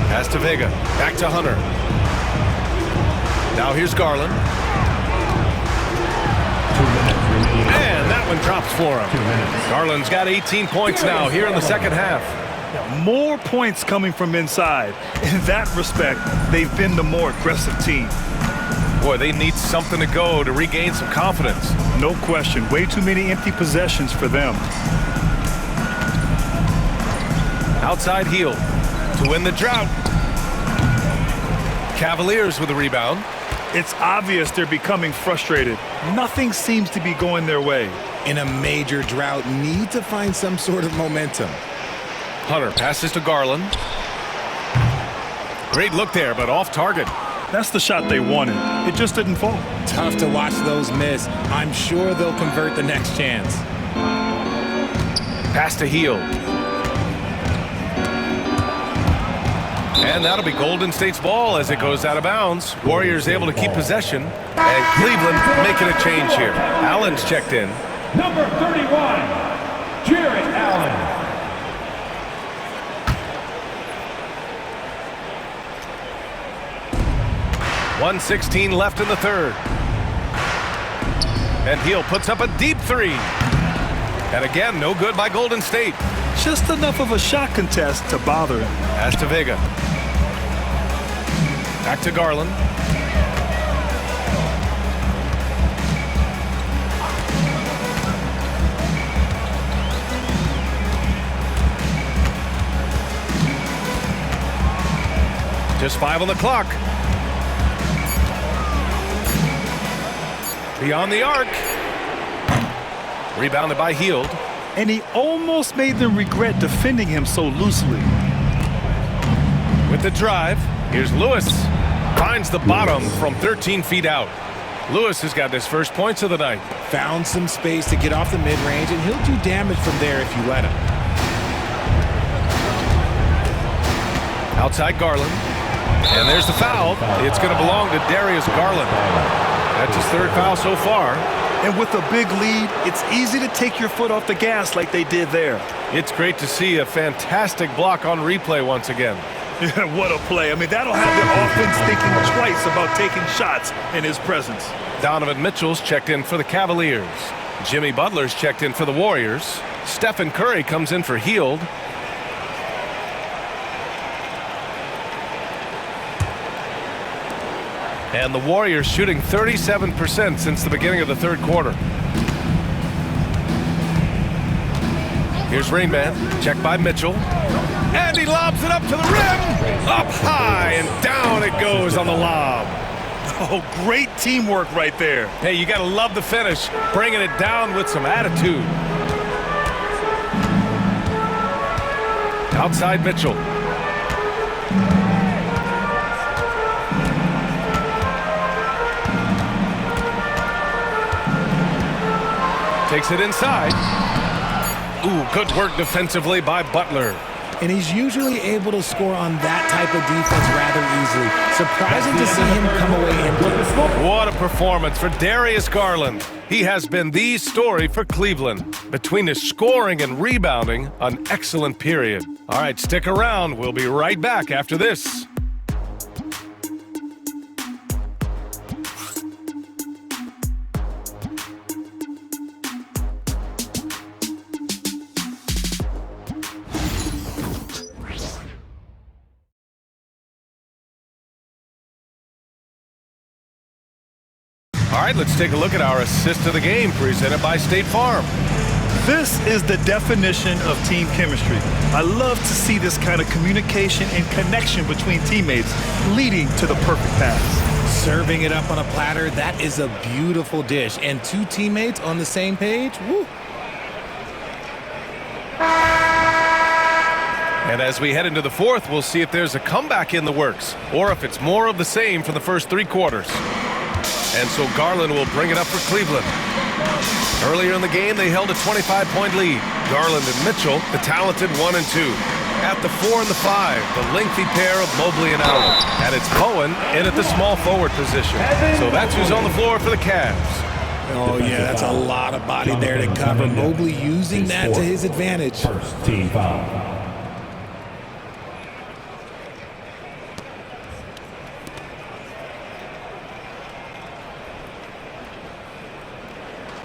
Pass to Vega. Back to Hunter. Now here's Garland. And that one drops for him. Garland's got 18 points now here in the second half. More points coming from inside. In that respect, they've been the more aggressive team. Boy, they need something to go to regain some confidence. No question. Way too many empty possessions for them. Outside heel to win the drought. Cavaliers with the rebound. It's obvious they're becoming frustrated. Nothing seems to be going their way. In a major drought, need to find some sort of momentum. Hunter passes to Garland. Great look there, but off target. That's the shot they wanted. It just didn't fall. Tough to watch those miss. I'm sure they'll convert the next chance. Pass to Hield. And that'll be Golden State's ball as it goes out of bounds. Warriors able to keep possession. And Cleveland making a change here. Allen's checked in. Number 31, Jared Allen. 1:16 left in the third. And Hill puts up a deep three. And again, no good by Golden State. Just enough of a shot contest to bother him. As to Vega. Back to Garland. Just 5 on the clock. Beyond the arc. Rebounded by Hield. And he almost made them regret defending him so loosely. With the drive, here's Lewis. Finds the bottom from 13 feet out. Lewis has got his first points of the night. Found some space to get off the mid-range, and he'll do damage from there if you let him. Outside Garland. And there's the foul. It's going to belong to Darius Garland. That's his third foul so far. And with a big lead, it's easy to take your foot off the gas like they did there. It's great to see a fantastic block on replay once again. What a play. I mean, that'll have the offense thinking twice about taking shots in his presence. Donovan Mitchell's checked in for the Cavaliers. Jimmy Butler's checked in for the Warriors. Stephen Curry comes in for Hield. And the Warriors shooting 37% since the beginning of the third quarter. Here's Rainman, checked by Mitchell. And he lobs it up to the rim. Up high and down it goes on the lob. Oh, great teamwork right there. Hey, you got to love the finish. Bringing it down with some attitude. Outside Mitchell. Takes it inside. Ooh, good work defensively by Butler. And he's usually able to score on that type of defense rather easily. Surprising to see him come away empty. What a performance for Darius Garland. He has been the story for Cleveland. Between his scoring and rebounding, an excellent period. All right, stick around. We'll be right back after this. All right, let's take a look at our assist of the game presented by State Farm. This is the definition of team chemistry. I love to see this kind of communication and connection between teammates leading to the perfect pass. Serving it up on a platter, that is a beautiful dish. And two teammates on the same page, woo. And as we head into the fourth, we'll see if there's a comeback in the works or if it's more of the same for the first three quarters. And so Garland will bring it up for Cleveland. Earlier in the game, they held a 25-point lead. Garland and Mitchell, the talented 1 and 2. At the 4 and the 5, the lengthy pair of Mobley and Allen. And it's Cohen in at the small forward position. So that's who's on the floor for the Cavs. Oh, yeah, that's a lot of body there to cover. Mobley using that to his advantage. First team foul.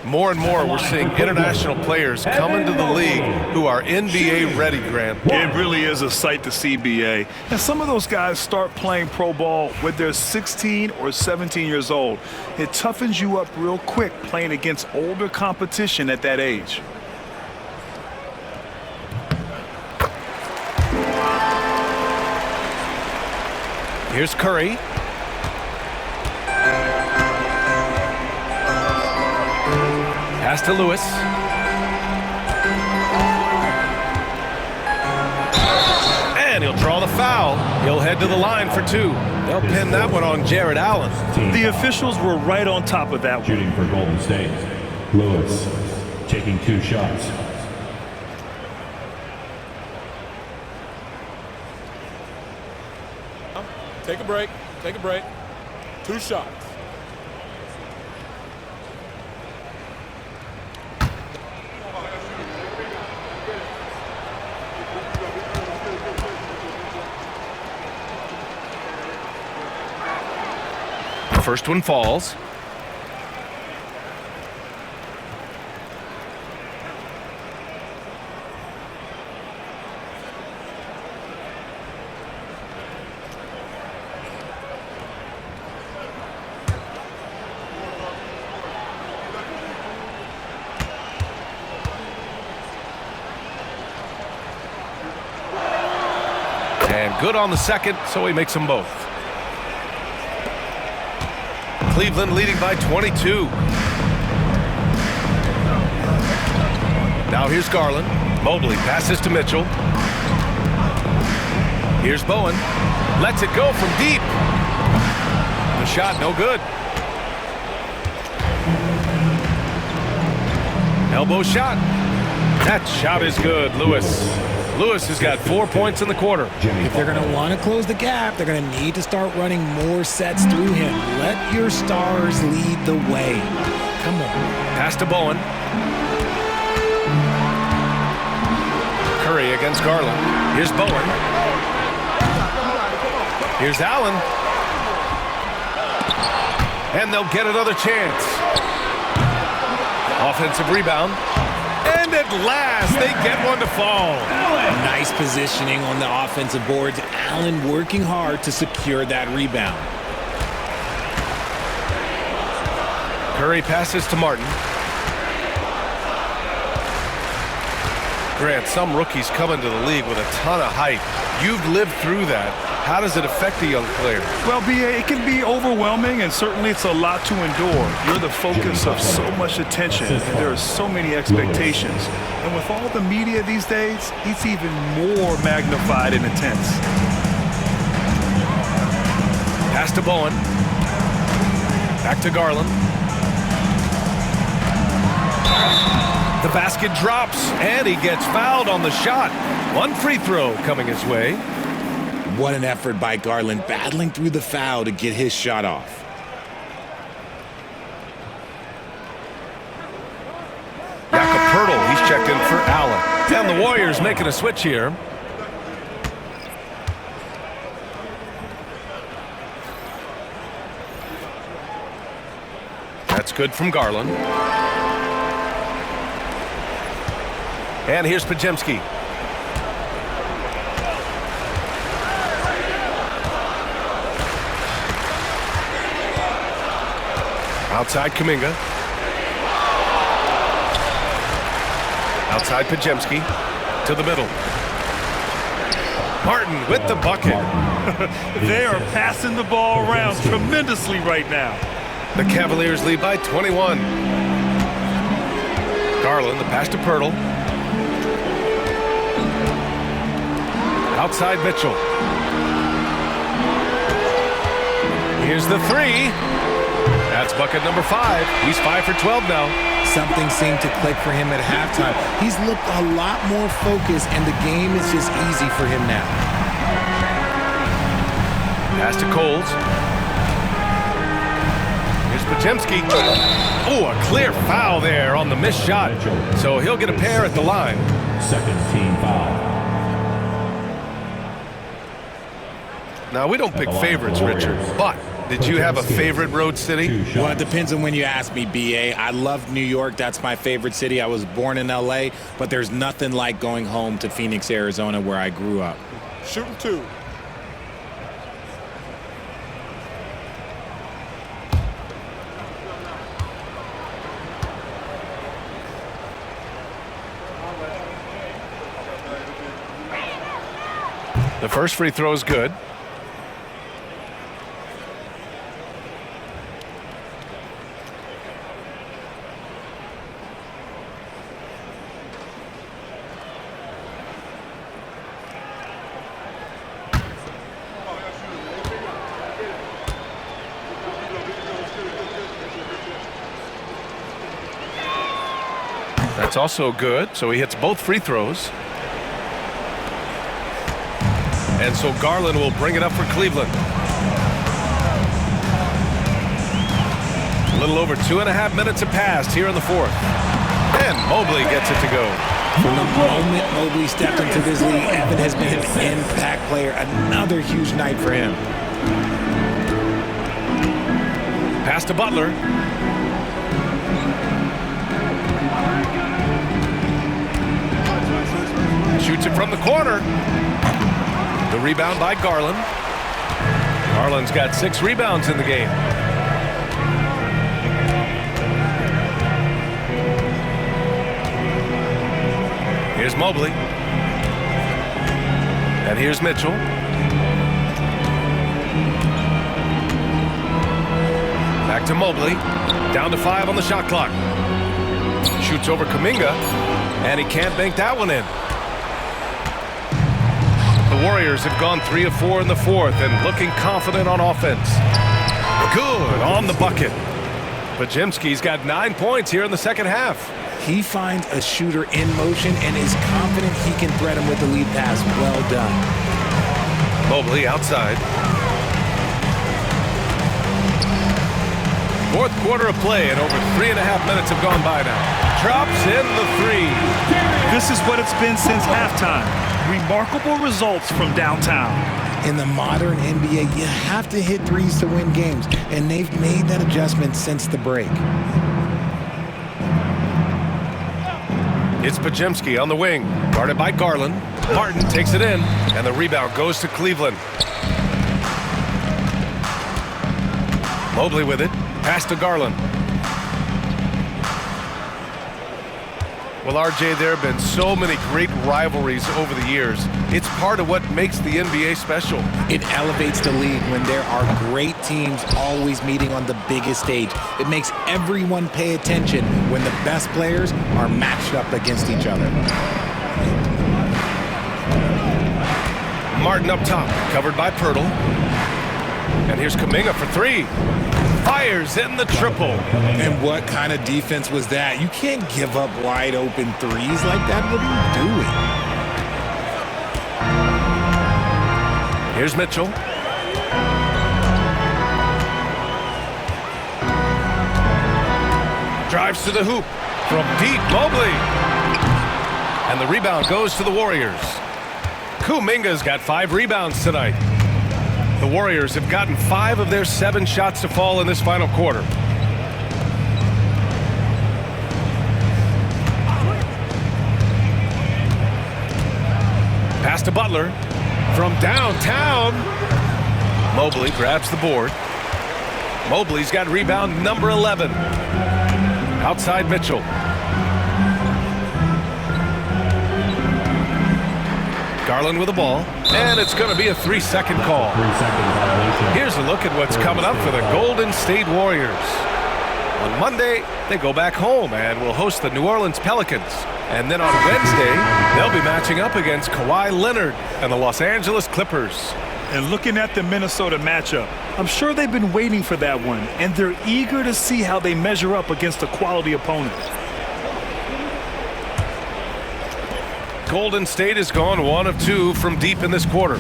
More and more, we're seeing international players come into the league who are NBA ready, Grant. It really is a sight to see, BA. And some of those guys start playing pro ball when they're 16 or 17 years old. It toughens you up real quick playing against older competition at that age. Here's Curry. Pass to Lewis. And he'll draw the foul. He'll head to the line for two. They'll pin that one on Jared Allen. The officials were right on top of that one. Shooting for Golden State. Lewis taking 2 shots. Take a break. Take a break. 2 shots. First one falls. And good on the second, so he makes them both. Cleveland leading by 22. Now here's Garland. Mobley passes to Mitchell. Here's Bowen. Lets it go from deep. The shot no good. Elbow shot. That shot is good, Lewis. Lewis has got 4 points in the quarter. If they're going to want to close the gap, they're going to need to start running more sets through him. Let your stars lead the way. Come on. Pass to Bowen. Curry against Garland. Here's Bowen. Here's Allen. And they'll get another chance. Offensive rebound. And at last, they get one to fall. Nice positioning on the offensive boards. Allen working hard to secure that rebound. Curry passes to Martin. Grant, some rookies come into the league with a ton of hype. You've lived through that. How does it affect a young player? Well, B.A., it can be overwhelming, and certainly it's a lot to endure. You're the focus of so much attention, and there are so many expectations. And with all the media these days, it's even more magnified and intense. Pass to Bowen. Back to Garland. The basket drops, and he gets fouled on the shot. One free throw coming his way. What an effort by Garland, battling through the foul to get his shot off. Jakob he's checked in for Allen. And the Warriors making a switch here. That's good from Garland. And here's Podziemski. Outside Kuminga. Outside Podziemski. To the middle. Martin with the bucket. They are passing the ball around tremendously right now. The Cavaliers lead by 21. Garland, the pass to Pirtle. Outside Mitchell. Here's the three. That's bucket number 5. He's 5 for 12 now. Something seemed to click for him at halftime. He's looked a lot more focused, and the game is just easy for him now. Pass to Coles. Here's Podziemski. Oh, a clear foul there on the missed shot. So he'll get a pair at the line. Second team foul. Now, we don't pick favorites, Richard, but did you have a favorite road city? Well, it depends on when you ask me, B.A. I love New York. That's my favorite city. I was born in L.A., but there's nothing like going home to Phoenix, Arizona, where I grew up. Shooting 2. The first free throw is good. That's also good, so he hits both free throws. And so Garland will bring it up for Cleveland. little over 2.5 minutes have passed here in the fourth. And Mobley gets it to go. From the moment Mobley stepped into this league, Evan has been an impact player. Another huge night for him. Pass to Butler. Shoots it from the corner. The rebound by Garland. Garland's got 6 rebounds in the game. Here's Mobley. And here's Mitchell. Back to Mobley. Down to 5 on the shot clock. Shoots over Kuminga. And he can't bank that one in. The Warriors have gone 3 of 4 in the fourth and looking confident on offense. Good on the bucket. Podziemski's got 9 points here in the second half. He finds a shooter in motion and is confident he can thread him with the lead pass. Well done. Mobley outside. Fourth quarter of play and over 3.5 minutes have gone by now. Drops in the 3. This is what it's been since halftime. Remarkable results from downtown. In the modern NBA, you have to hit threes to win games, and they've made that adjustment since the break. It's Podziemski on the wing, guarded by Garland. Martin takes it in, and the rebound goes to Cleveland. Mobley with it, pass to Garland. Well, RJ, there have been so many great rivalries over the years. It's part of what makes the NBA special. It elevates the league when there are great teams always meeting on the biggest stage. It makes everyone pay attention when the best players are matched up against each other. Martin up top, covered by Pirtle. And here's Kuminga for 3. Fires in the triple. And what kind of defense was that? You can't give up wide open threes like that. What are you doing? Here's Mitchell. Drives to the hoop. From deep, Mobley. And the rebound goes to the Warriors. Kuminga's got 5 rebounds tonight. The Warriors have gotten 5 of their 7 shots to fall in this final quarter. Pass to Butler. From downtown. Mobley grabs the board. Mobley's got rebound number 11. Outside Mitchell. Garland with the ball, and it's going to be a 3-second call. 3-second violation. Here's a look at what's coming up for the Golden State Warriors. On Monday, they go back home and will host the New Orleans Pelicans. And then on Wednesday, they'll be matching up against Kawhi Leonard and the Los Angeles Clippers. And looking at the Minnesota matchup, I'm sure they've been waiting for that one, and they're eager to see how they measure up against a quality opponent. Golden State has gone 1 of 2 from deep in this quarter.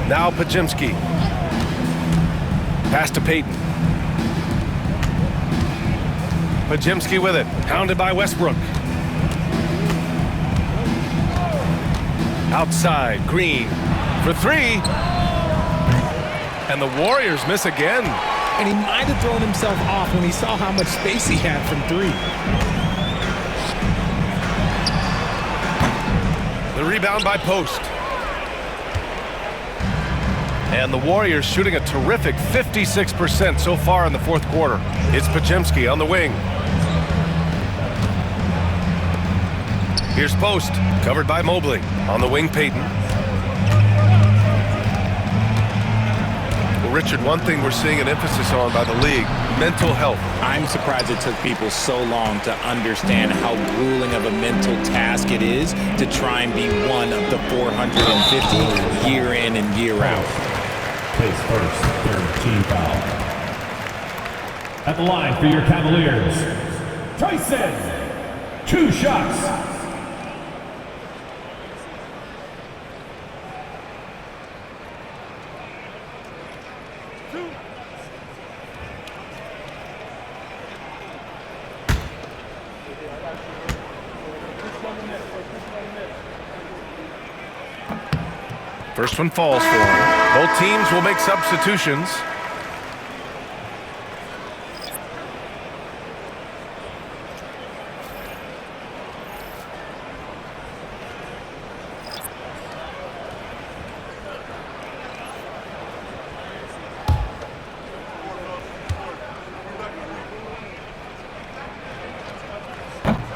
Now Podziemski. Pass to Payton. Podziemski with it. Pounded by Westbrook. Outside, Green for 3. And the Warriors miss again. And he might have thrown himself off when he saw how much space he had from 3. The rebound by Post. And the Warriors shooting a terrific 56% so far in the fourth quarter. It's Podziemski on the wing. Here's Post, covered by Mobley. On the wing, Payton. Well, Richard, one thing we're seeing an emphasis on by the league, mental health. I'm surprised it took people so long to understand how grueling of a mental task it is to try and be one of the 450 year in and year out. Takes first, third team foul. At the line for your Cavaliers, Tyson. 2 shots. First one falls for him. Both teams will make substitutions.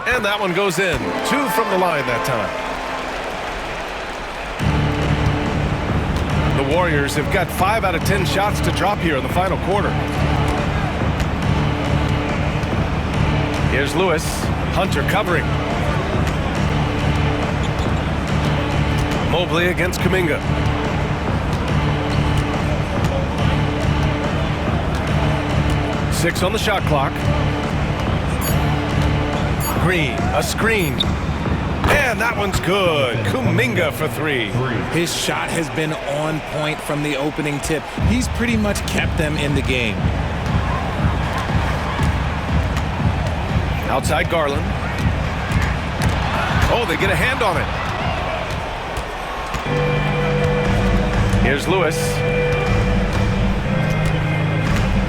And that one goes in. 2 from the line that time. The Warriors have got 5 out of 10 shots to drop here in the final quarter. Here's Lewis. Hunter covering. Mobley against Kuminga. Six on the shot clock. Green, a screen. And that one's good. Kuminga for 3. His shot has been on point from the opening tip. He's pretty much kept them in the game. Outside Garland. Oh, they get a hand on it. Here's Lewis.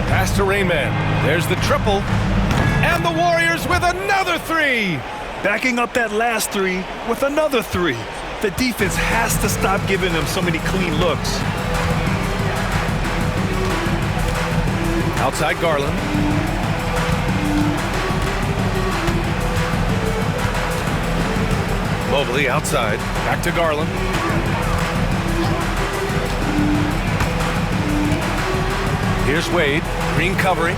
Pass to Rainman. There's the triple. And the Warriors with another 3. Backing up that last 3 with another 3. The defense has to stop giving them so many clean looks. Outside Garland. Mobley outside. Back to Garland. Here's Wade. Green covering.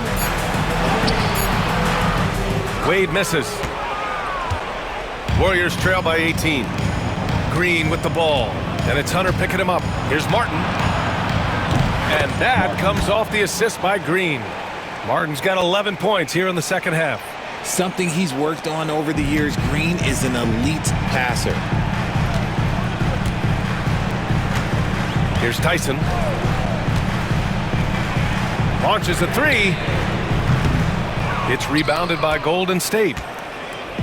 Wade misses. Warriors trail by 18. Green with the ball. And it's Hunter picking him up. Here's Martin. And that comes off the assist by Green. Martin's got 11 points here in the second half. Something he's worked on over the years. Green is an elite passer. Here's Tyson. Launches a 3. It's rebounded by Golden State.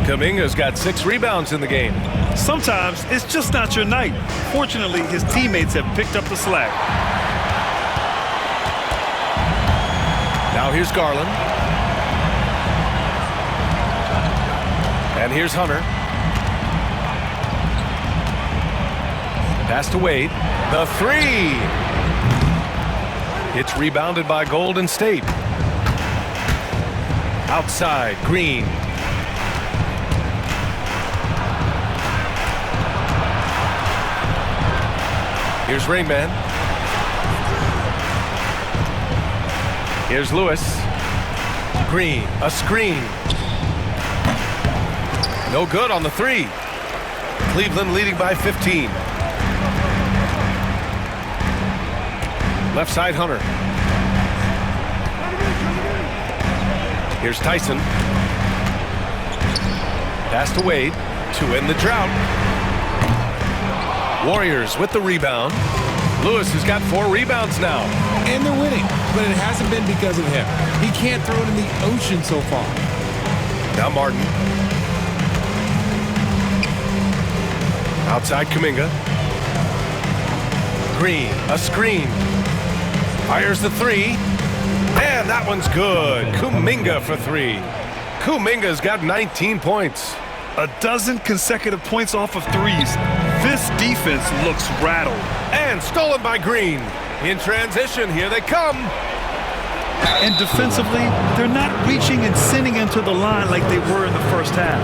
Kuminga's got 6 rebounds in the game. Sometimes it's just not your night. Fortunately, his teammates have picked up the slack. Now here's Garland. And here's Hunter. Pass to Wade. The 3. It's rebounded by Golden State. Outside, Green. Here's Rainman. Here's Lewis. Green, a screen. No good on the 3. Cleveland leading by 15. Left side, Hunter. Here's Tyson. Pass to Wade to end the drought. Warriors with the rebound. Lewis has got 4 rebounds now. And they're winning, but it hasn't been because of him. He can't throw it in the ocean so far. Now Martin. Outside Kuminga. Green, a screen. Fires the 3. And that one's good. Kuminga for 3. Kuminga's got 19 points. A dozen consecutive points off of 3s. This defense looks rattled. And stolen by Green. In transition, here they come. And defensively, they're not reaching and sending into the line like they were in the first half.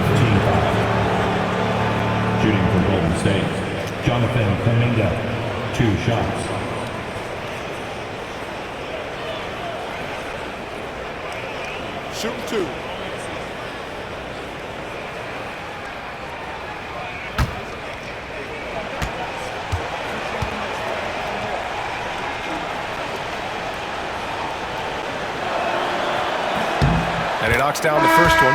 Shooting for Golden State, Jonathan Kuminga, 2 shots. Shooting 2. And he knocks down the first one.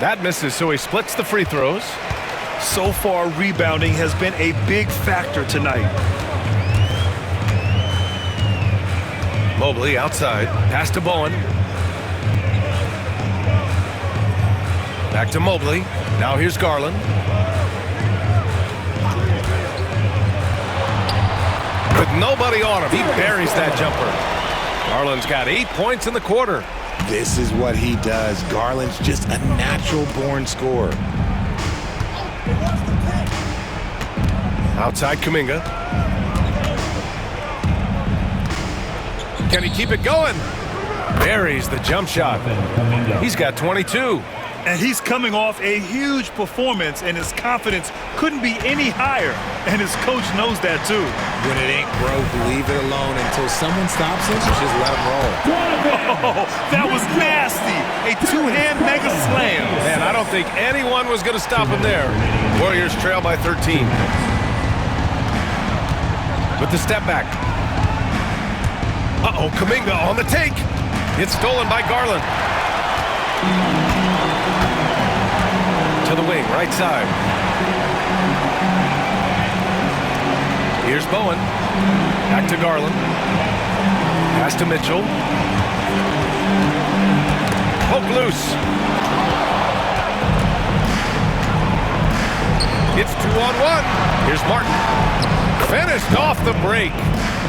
That misses, so he splits the free throws. So far, rebounding has been a big factor tonight. Mobley outside. Pass to Bowen. Back to Mobley. Now here's Garland. With nobody on him, he buries that jumper. Garland's got 8 points in the quarter. This is what he does. Garland's just a natural-born scorer. Outside Kuminga. Can he keep it going? Buries the jump shot. He's got 22. And he's coming off a huge performance, and his confidence couldn't be any higher. And his coach knows that, too. When it ain't broke, leave it alone until someone stops it. Just let him roll. Oh, that was nasty. A two-hand mega slam. Man, I don't think anyone was going to stop him there. Warriors trail by 13. With the step back. Uh-oh, Kuminga on the take. It's stolen by Garland. To the wing, right side. Here's Bowen. Back to Garland. Pass to Mitchell. Poke loose. It's 2-on-1. Here's Martin. Finished off the break.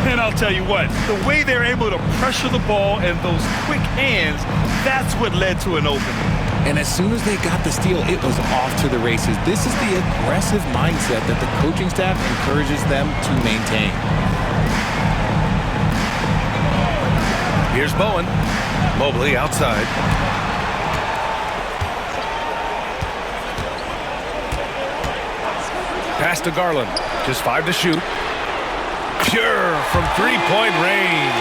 And I'll tell you what, the way they're able to pressure the ball and those quick hands, that's what led to an opening. And as soon as they got the steal, it was off to the races. This is the aggressive mindset that the coaching staff encourages them to maintain. Here's Bowen. Mobley outside. Pass to Garland. Just 5 to shoot. Pure from three-point range.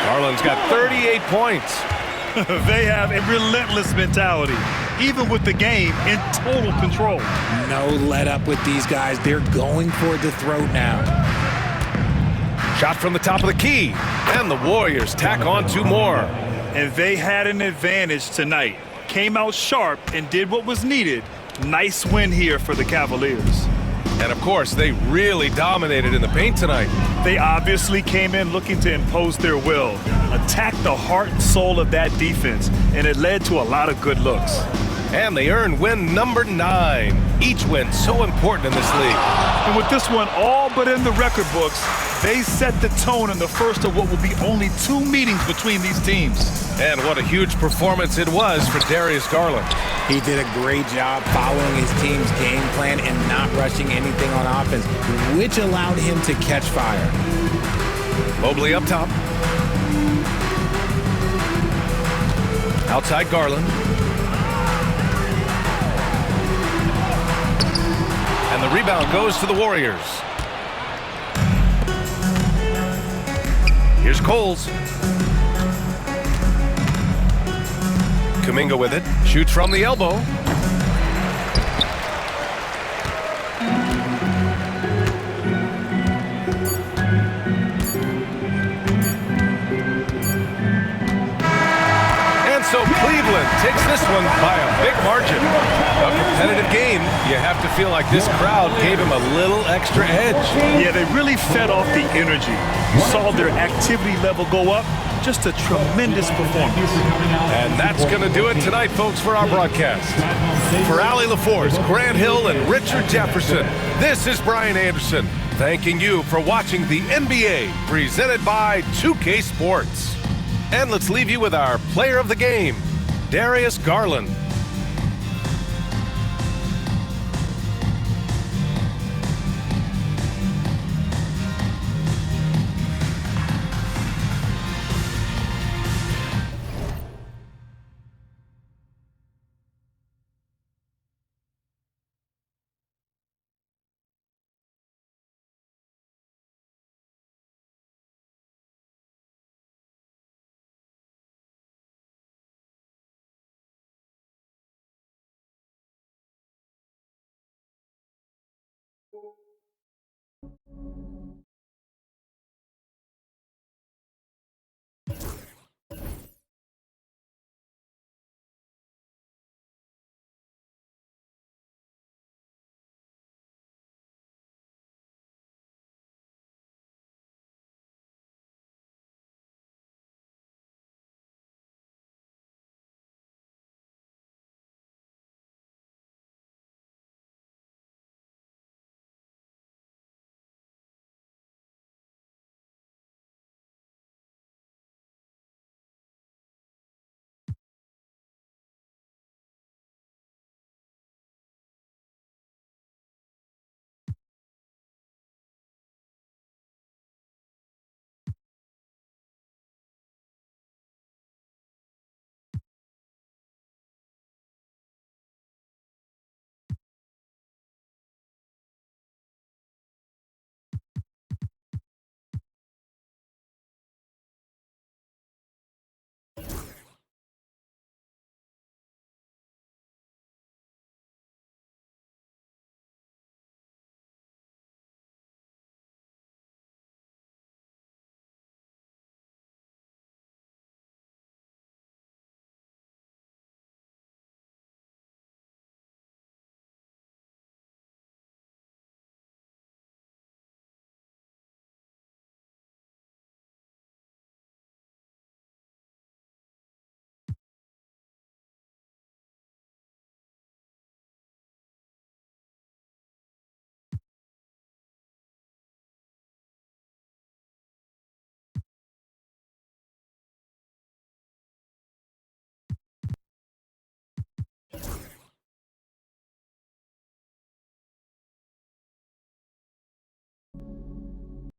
Garland's got 38 points. They have a relentless mentality, even with the game in total control. No let up with these guys. They're going for the throat now. Shot from the top of the key. And the Warriors tack on 2 more. And they had an advantage tonight. Came out sharp and did what was needed. Nice win here for the Cavaliers. And of course, they really dominated in the paint tonight. They obviously came in looking to impose their will, attack the heart and soul of that defense, and it led to a lot of good looks. And they earned win number 9. Each win so important in this league. And with this one all but in the record books, they set the tone in the first of what will be only 2 meetings between these teams. And what a huge performance it was for Darius Garland. He did a great job following his team's game plan and not rushing anything on offense, which allowed him to catch fire. Mobley up top. Outside Garland. And the rebound goes to the Warriors. Here's Coles. Kuminga with it. Shoots from the elbow. And so Cleveland takes this one by a big margin. A competitive game. You have to feel like this crowd gave him a little extra edge. Yeah, they really fed off the energy. You saw their activity level go up. Just a tremendous performance. And that's going to do it tonight, folks, for our broadcast. For Allie LaForce, Grant Hill, and Richard Jefferson, this is Brian Anderson, thanking you for watching the NBA, presented by 2K Sports. And let's leave you with our player of the game, Darius Garland.